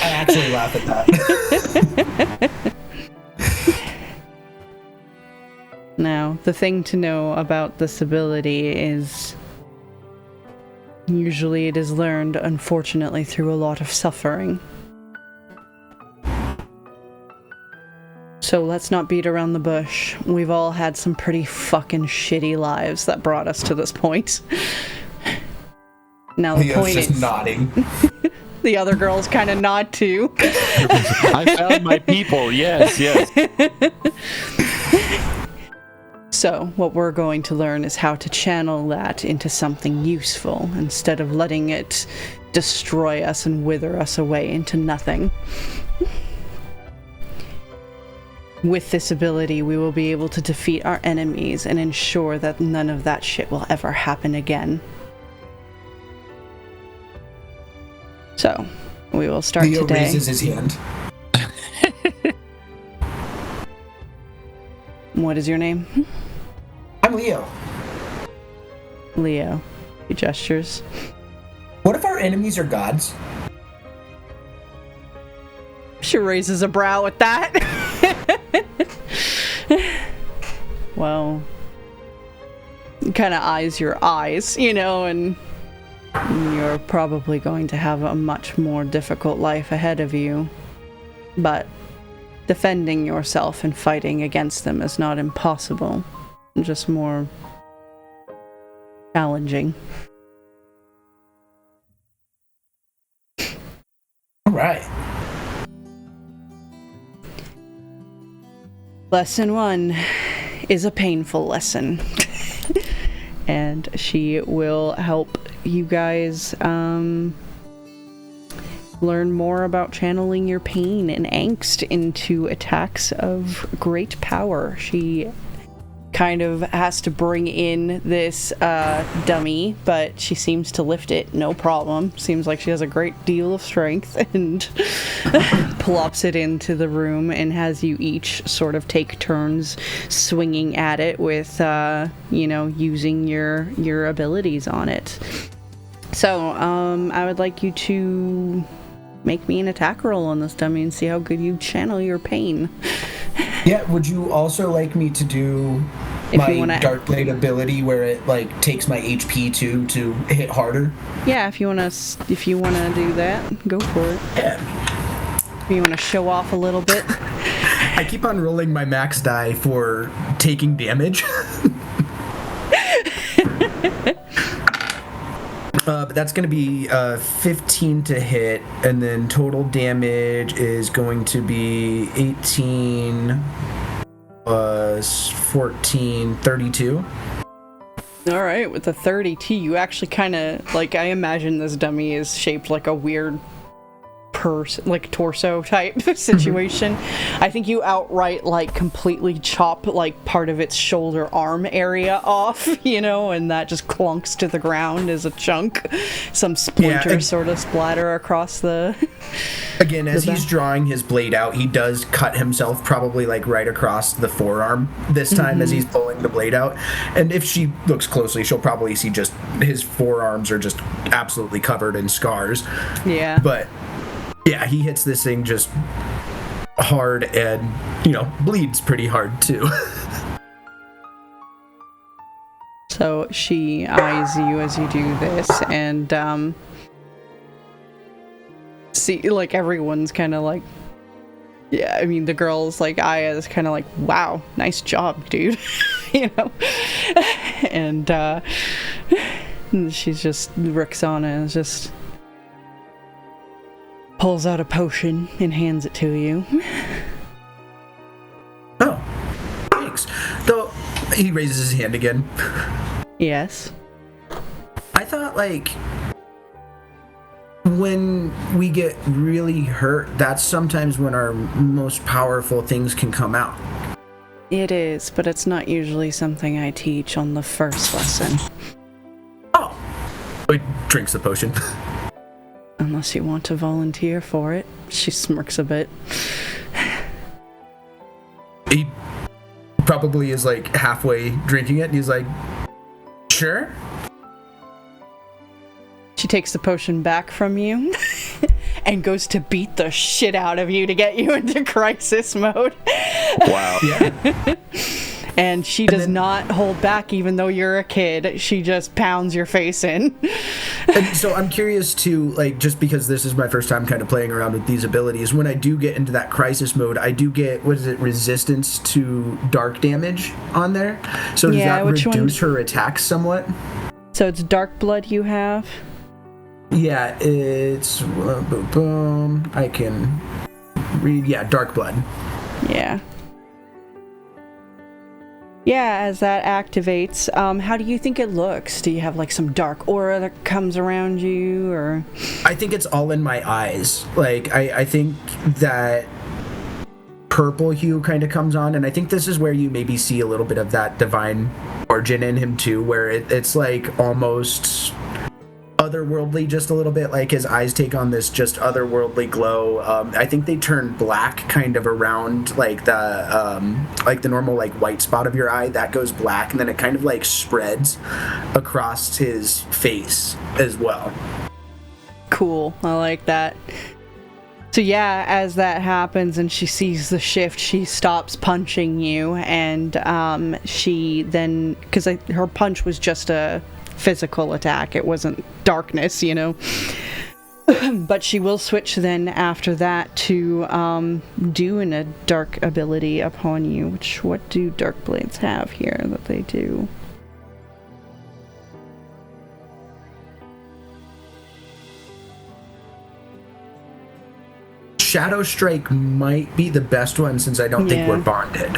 actually laugh at that. Now, the thing to know about this ability is usually it is learned, unfortunately, through a lot of suffering. So let's not beat around the bush. We've all had some pretty fucking shitty lives that brought us to this point. Now the point is nodding. The other girls kind of nod too. I found my people. Yes. So what we're going to learn is how to channel that into something useful instead of letting it destroy us and wither us away into nothing. With this ability, we will be able to defeat our enemies and ensure that none of that shit will ever happen again. So, we will start Leo today. raises his hand. What is your name? I'm Leo. Leo. He gestures. What if our enemies are gods? She raises a brow at that. Well, kind of eyes your eyes, and you're probably going to have a much more difficult life ahead of you. But defending yourself and fighting against them is not impossible, just more challenging. All right. Lesson 1 is a painful lesson. And she will help you guys learn more about channeling your pain and angst into attacks of great power. She kind of has to bring in this dummy, but she seems to lift it no problem. Seems like she has a great deal of strength, and plops it into the room and has you each sort of take turns swinging at it with, using your abilities on it. So, I would like you to make me an attack roll on this dummy and see how good you channel your pain. Yeah, would you also like me to do my Dark Blade ability where it takes my HP to hit harder? Yeah, if you wanna do that, go for it. Yeah. If you wanna show off a little bit. I keep on rolling my max die for taking damage. But that's going to be 15 to hit, and then total damage is going to be 18 plus 14, 32. All right, with the 32, you actually kind of, I imagine this dummy is shaped like a weird torso type situation. I think you outright completely chop part of its shoulder arm area off, and that just clunks to the ground as a chunk. Some splinters sort of splatter across the Again, as he's drawing his blade out, he does cut himself probably right across the forearm this time as he's pulling the blade out. And if she looks closely, she'll probably see just his forearms are just absolutely covered in scars. Yeah. But yeah, he hits this thing just hard and, bleeds pretty hard too. So she eyes you as you do this, and see, like, everyone's kind of like, yeah, I mean, the girl's like, Aya is kind of like, wow, nice job, dude. And she's just, Roxana is just pulls out a potion and hands it to you. Oh, thanks. Though he raises his hand again. Yes. I thought, like, when we get really hurt, that's sometimes when our most powerful things can come out. It is, but it's not usually something I teach on the first lesson. Oh. He drinks the potion. Unless you want to volunteer for it. She smirks a bit. He probably is, like, halfway drinking it, and he's like, sure. She takes the potion back from you and goes to beat the shit out of you to get you into crisis mode. Wow. Yeah. And she does not hold back, even though you're a kid. She just pounds your face in. And so I'm curious to, like, just because this is my first time kind of playing around with these abilities, when I do get into that crisis mode, I do get, resistance to dark damage on there. So does that reduce her attacks somewhat? So it's dark blood you have? Yeah, it's... I can read... Yeah, dark blood. Yeah. Yeah, as that activates, how do you think it looks? Do you have, like, some dark aura that comes around you, or...? I think it's all in my eyes. Like, I think that purple hue kind of comes on, and I think this is where you maybe see a little bit of that divine origin in him, too, where it's, like, almost otherworldly just a little bit, like his eyes take on this just otherworldly glow. I think they turn black kind of around like the normal like white spot of your eye that goes black, and then it kind of like spreads across his face as well. Cool, I like that. So yeah, as that happens and she sees the shift, she stops punching you, and she then, because her punch was just a physical attack, it wasn't darkness, but she will switch then after that to doing a dark ability upon you, which, what do dark blades have here that they do? Shadow Strike might be the best one, since I don't think we're bonded.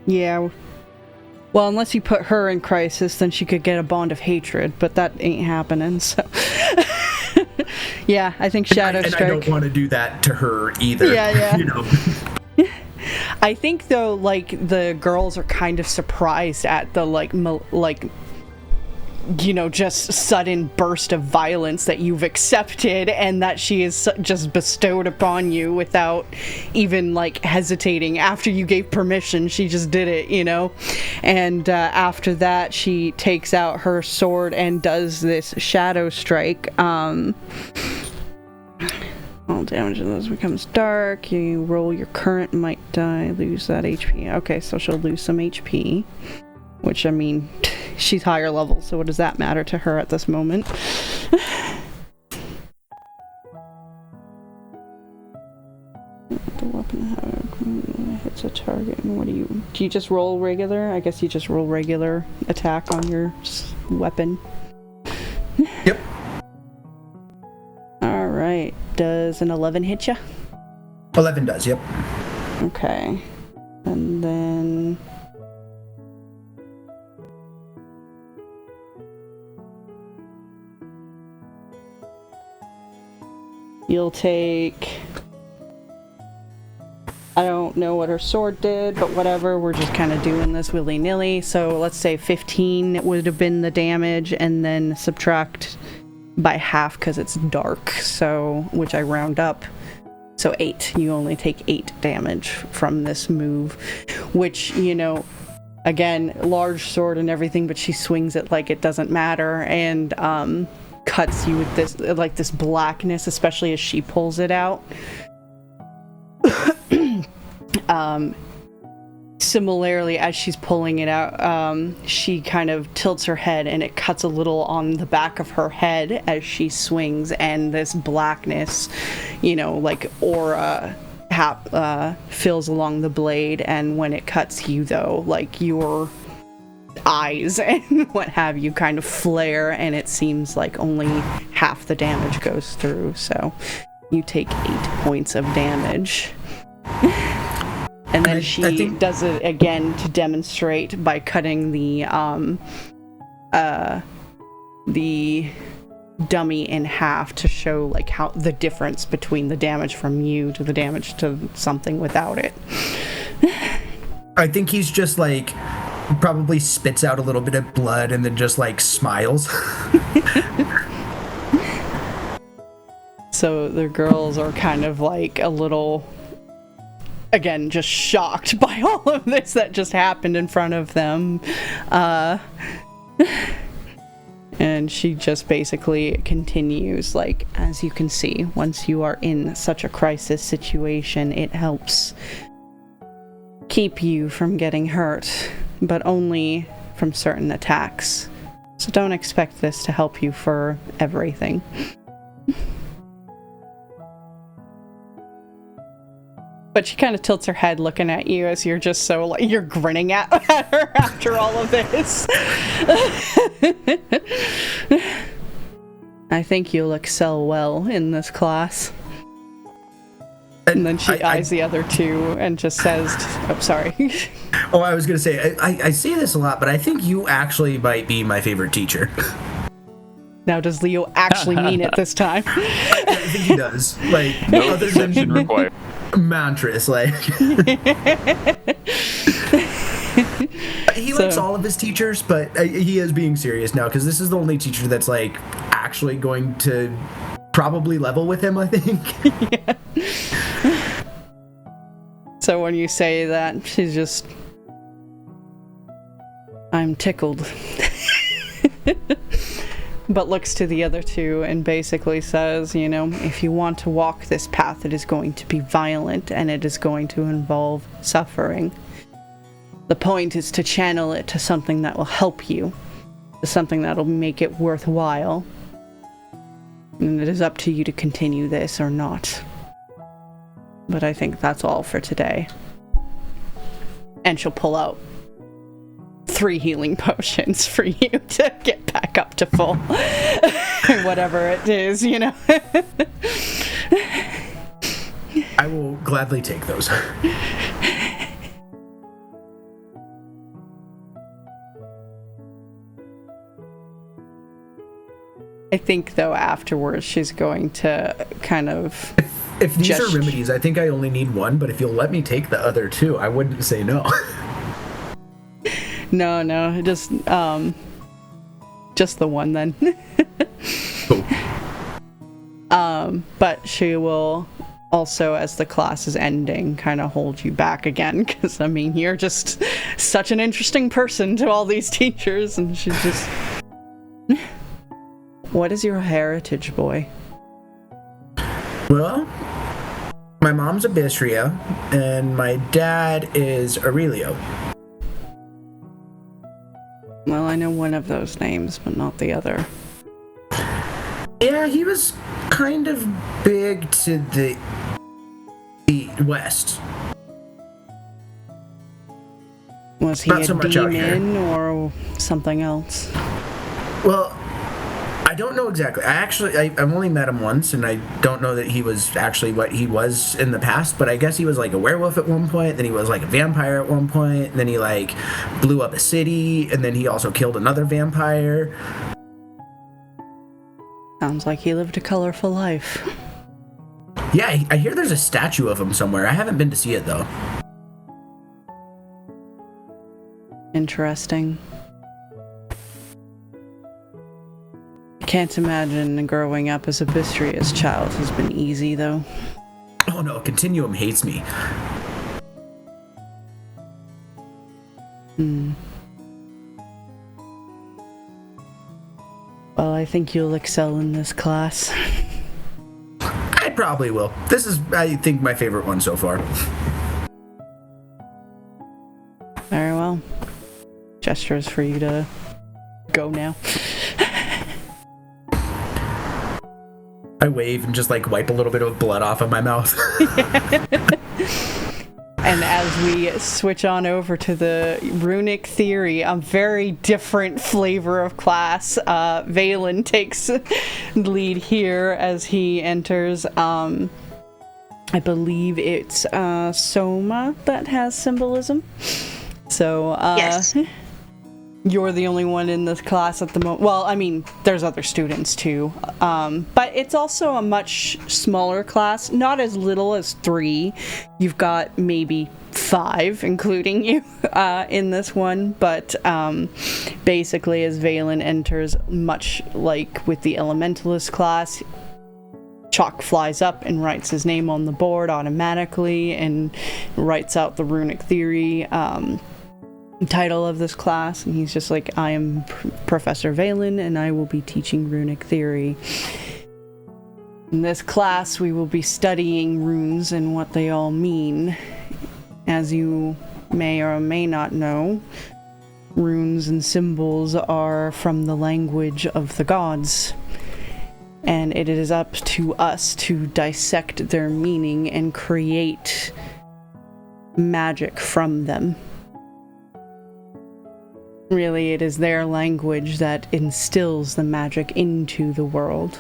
Yeah. Well, unless you put her in crisis, then she could get a bond of hatred, but that ain't happening, so... Yeah, I think Shadow Strike... And I don't want to do that to her either. Yeah. I think, though, like, the girls are kind of surprised at the, just sudden burst of violence that you've accepted, and that she is just bestowed upon you without even, like, hesitating. After you gave permission, she just did it, And after that, she takes out her sword and does this Shadow Strike. All damage of those becomes dark. You roll your current, might die, lose that HP. Okay, so she'll lose some HP. Which, I mean, she's higher level, so what does that matter to her at this moment? The weapon hits a target, and what do you just roll regular? I guess you just roll regular attack on your weapon. Yep. Alright, does an 11 hit ya? 11 does, yep. Okay. And then... you'll take... I don't know what her sword did, but whatever, we're just kind of doing this willy-nilly. So let's say 15 would have been the damage, and then subtract by half because it's dark, so, which I round up. So 8. You only take 8 damage from this move, which, again, large sword and everything, but she swings it like it doesn't matter, and cuts you with this blackness, especially as she pulls it out. similarly, as she's pulling it out, she kind of tilts her head and it cuts a little on the back of her head as she swings, and this blackness, like aura fills along the blade, and when it cuts you, though, like your eyes and what have you kind of flare, and it seems like only half the damage goes through, so you take 8 points of damage. And then I think does it again to demonstrate by cutting the dummy in half to show like how the difference between the damage from you to the damage to something without it. I think he's just like probably spits out a little bit of blood and then just like smiles. So the girls are kind of like a little, again, just shocked by all of this that just happened in front of them. And she just basically continues, like, as you can see, once you are in such a crisis situation, it helps keep you from getting hurt, but only from certain attacks. So don't expect this to help you for everything. But she kind of tilts her head looking at you as you're just so, like, you're grinning at her after all of this. I think you'll excel well in this class. And then she eyes the other two and just says, oh, sorry. Oh, I was going to say, I say this a lot, but I think you actually might be my favorite teacher. Now, does Leo actually mean it this time? I think he does. Like, no exception required. Mantras, like. He likes all of his teachers, but he is being serious now, because this is the only teacher that's, like, actually going to probably level with him, I think. Yeah. So when you say that, she's just... I'm tickled. But looks to the other two and basically says, if you want to walk this path, it is going to be violent and it is going to involve suffering. The point is to channel it to something that will help you, to something that will make it worthwhile. And it is up to you to continue this or not. But I think that's all for today. And she'll pull out 3 healing potions for you to get back up to full. Whatever it is, I will gladly take those. I think, though, afterwards she's going to kind of... If these are remedies, I think I only need one, but if you'll let me take the other 2, I wouldn't say no. No, just the one then. Oh. But she will also, as the class is ending, kind of hold you back again, because, you're just such an interesting person to all these teachers, and she's just... What is your heritage, boy? Well, my mom's Abysria, and my dad is Aurelio. Well, I know one of those names, but not the other. Yeah, he was kind of big to the west. Was he Not a so much out here. demon or something else? Well, I don't know exactly. I've only met him once, and I don't know that he was actually what he was in the past, but I guess he was like a werewolf at one point, then he was like a vampire at one point, and then he like blew up a city, and then he also killed another vampire. Sounds like he lived a colorful life. Yeah, I hear there's a statue of him somewhere. I haven't been to see it, though. Interesting. Can't imagine growing up as a Bystria's child has been easy, though. Oh no, Continuum hates me. Well, I think you'll excel in this class. I probably will. This is, I think, my favorite one so far. gestures for you to go now. I wave and just like wipe a little bit of blood off of my mouth. And as we switch on over to the runic theory, a very different flavor of class, Valen takes lead here as he enters. I believe it's Soma that has symbolism. So Yes. You're the only one in this class at the moment. Well, I mean, there's other students too. But it's also a much smaller class, not as little as 3. You've got maybe 5, including you, in this one. But basically, as Valen enters, much like with the Elementalist class, Chalk flies up and writes his name on the board automatically and writes out the runic theory title of this class, and he's just like, I am Professor Valen, and I will be teaching runic theory. In this class, we will be studying runes and what they all mean. As you may or may not know, runes and symbols are from the language of the gods, and it is up to us to dissect their meaning and create magic from them. Really, it is their language that instills the magic into the world.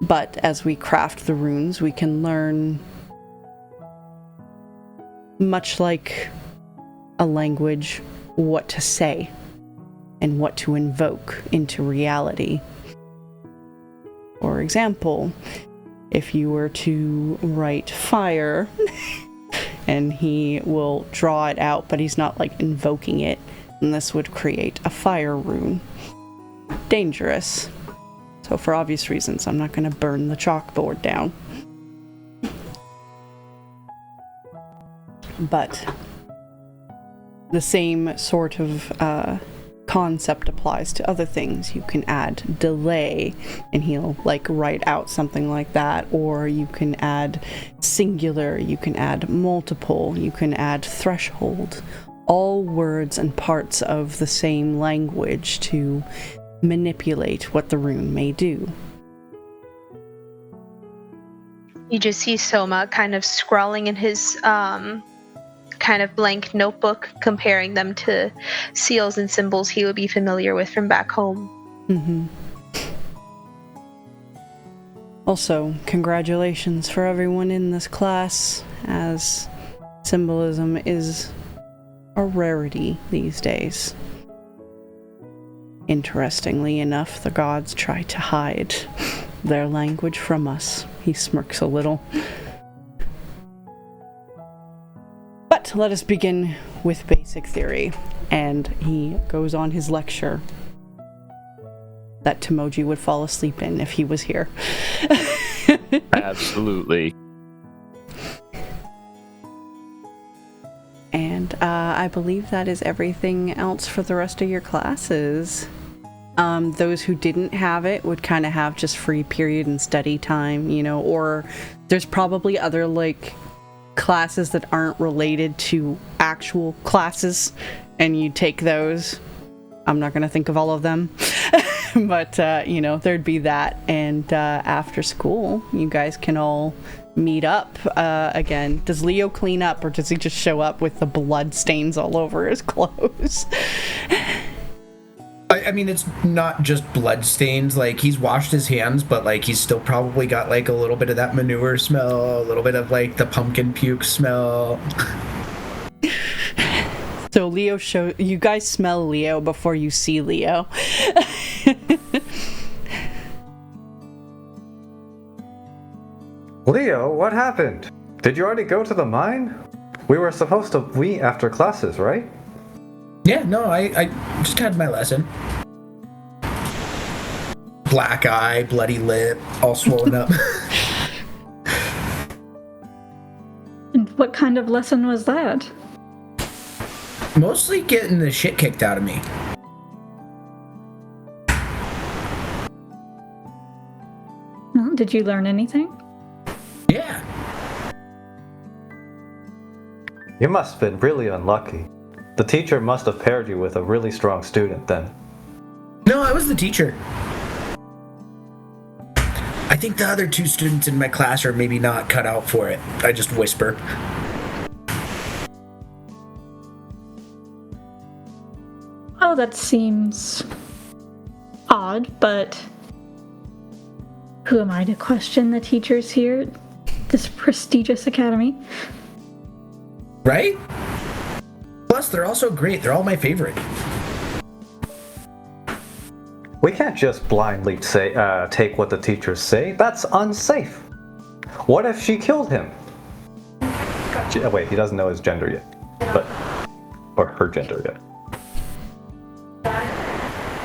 But as we craft the runes, we can learn, much like a language, what to say and what to invoke into reality. For example, if you were to write fire, and he will draw it out, but he's not like invoking it, and this would create a fire rune. Dangerous. So for obvious reasons, I'm not going to burn the chalkboard down. But the same sort of concept applies to other things. You can add delay, and he'll like write out something like that, or you can add singular, you can add multiple, you can add threshold. All words and parts of the same language to manipulate what the rune may do. You just see Soma kind of scrawling in his kind of blank notebook, comparing them to seals and symbols he would be familiar with from back home. Mm-hmm. Also, congratulations for everyone in this class, as symbolism is a rarity these days. Interestingly enough, the gods try to hide their language from us. He smirks a little. But let us begin with basic theory. And he goes on his lecture that Timoji would fall asleep in if he was here. Absolutely. And I believe that is everything else for the rest of your classes. Those who didn't have it would kind of have just free period and study time, you know, or there's probably other like classes that aren't related to actual classes, and you take those. I'm not going to think of all of them, but you know, there'd be that. And after school, you guys can all meet up again. Does Leo clean up, or does he just show up with the blood stains all over his clothes? I mean, it's not just blood stains. Like, he's washed his hands, but like he's still probably got like a little bit of that manure smell, a little bit of like the pumpkin puke smell. So Leo you guys smell Leo before you see Leo. Leo, what happened? Did you already go to the mine? We were supposed to meet after classes, right? Yeah, no, I just had my lesson. Black eye, bloody lip, all swollen up. And what kind of lesson was that? Mostly getting the shit kicked out of me. Well, did you learn anything? Yeah. You must have been really unlucky. The teacher must have paired you with a really strong student then. No, I was the teacher. I think the other 2 students in my class are maybe not cut out for it. I just whisper. Oh, that seems odd, but who am I to question the teachers here at this prestigious academy? Right? Plus, they're also great. They're all my favorite. We can't just blindly take what the teachers say. That's unsafe. What if she killed him? Wait, he doesn't know his gender yet. Or her gender yet.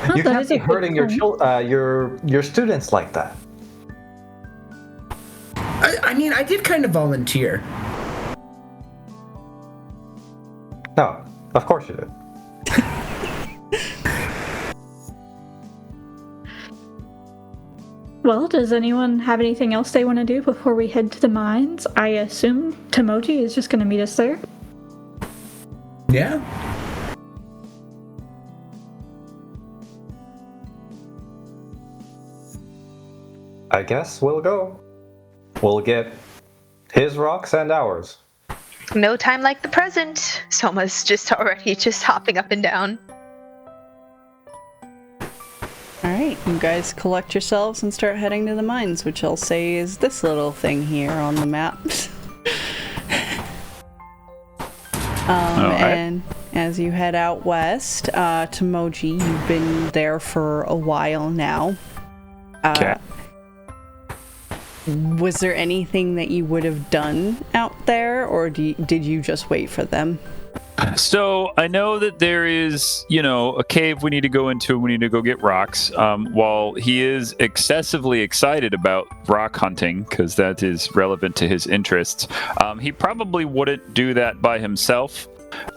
Oh, You can't be hurting your students like that. I mean, I did kind of volunteer. No, of course you did. Well, does anyone have anything else they want to do before we head to the mines? I assume Tomoji is just going to meet us there. Yeah. I guess we'll go. We'll get his rocks and ours. No time like the present. Soma's already hopping up and down. Alright, you guys collect yourselves and start heading to the mines, which I'll say is this little thing here on the map. And as you head out west, Tomoji, you've been there for a while now. Okay. Was there anything that you would have done out there, or did you just wait for them? So I know that there is, a cave we need to go into. We need to go get rocks. While he is excessively excited about rock hunting, because that is relevant to his interests, he probably wouldn't do that by himself.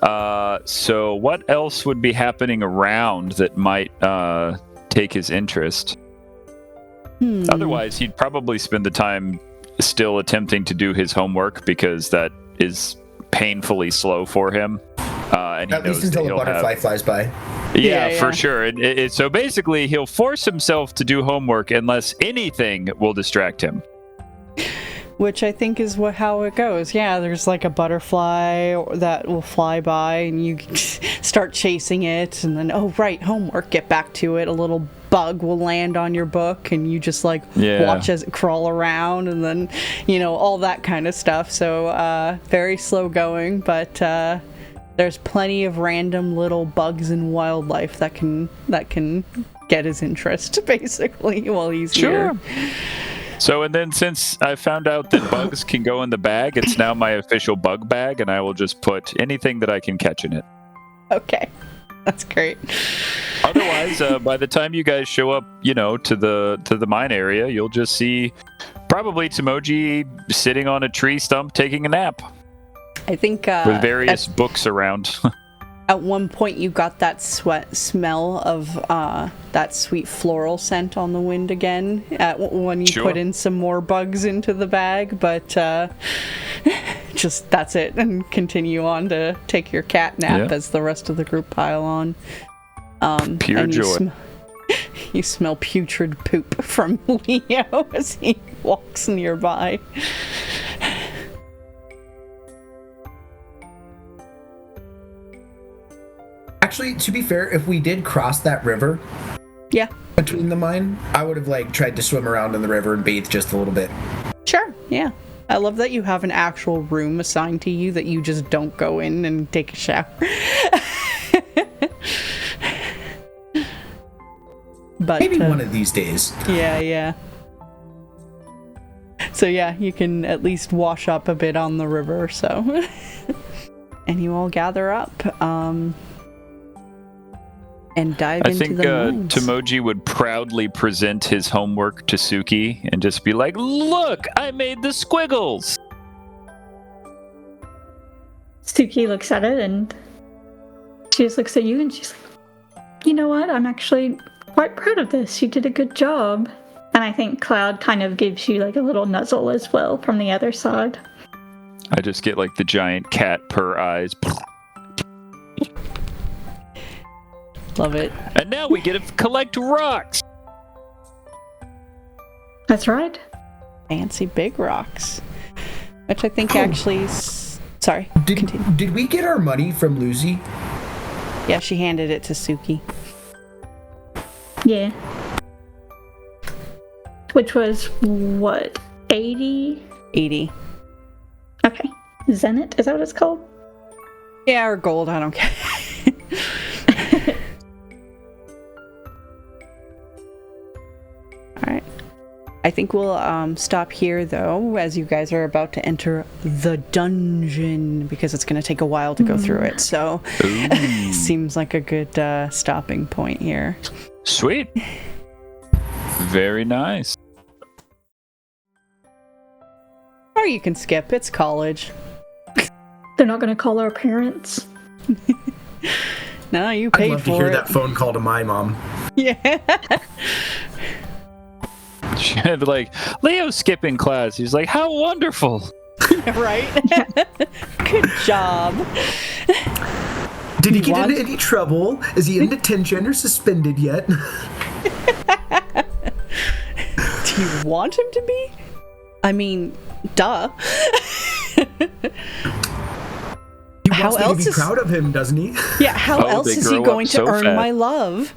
So what else would be happening around that might take his interest? Otherwise, he'd probably spend the time still attempting to do his homework, because that is painfully slow for him. And At least until a butterfly flies by. Yeah, for sure. So basically, he'll force himself to do homework unless anything will distract him. Which I think is how it goes. Yeah, there's like a butterfly that will fly by and you start chasing it, and then, oh right, homework, get back to it. A little bug will land on your book and you just watch as it crawl around, and then, all that kind of stuff. So very slow going, but there's plenty of random little bugs and wildlife that can get his interest, basically, while he's here. So, and then since I found out that bugs can go in the bag, it's now my official bug bag, and I will just put anything that I can catch in it. Okay. That's great. Otherwise, by the time you guys show up, to the mine area, you'll just see probably Tomoji sitting on a tree stump taking a nap. I think with various books around. At one point, you got that smell of that sweet floral scent on the wind again when you put in some more bugs into the bag, but just that's it, and continue on to take your cat nap as the rest of the group pile on. Pure joy. You smell putrid poop from Leo as he walks nearby. Actually, to be fair, if we did cross that river between the mine, I would have tried to swim around in the river and bathe just a little bit. Sure, yeah. I love that you have an actual room assigned to you that you just don't go in and take a shower. But maybe one of these days. Yeah. So yeah, you can at least wash up a bit on the river, so. And you all gather up. And dive into the mines. I think Tomoji would proudly present his homework to Suki and just be like, "Look, I made the squiggles!" Suki looks at it and she just looks at you and she's like, "You know what? I'm actually quite proud of this. You did a good job." And I think Cloud kind of gives you a little nuzzle as well from the other side. I just get the giant cat purr eyes. Love it. And now we get to collect rocks. That's right. Fancy big rocks. Which I think actually... Sorry, continue. Did we get our money from Lucy? Yeah, she handed it to Suki. Yeah. Which was, what, 80? 80. Okay. Zenit, is that what it's called? Yeah, or gold, I don't care. Alright. I think we'll stop here, though, as you guys are about to enter the dungeon, because it's going to take a while to go through it, so seems like a good stopping point here. Sweet. Very nice. Or you can skip, it's college. They're not going to call our parents. No, you I'd paid love to for hear it. that phone call to my mom. Yeah. Like, Leo's skipping class. He's like, how wonderful. Right? Good job. Did he get into any trouble? Is he in detention or suspended yet? Do you want him to be? I mean, duh. He wants me to be proud of him, doesn't he? Yeah, how else is he going to earn my love?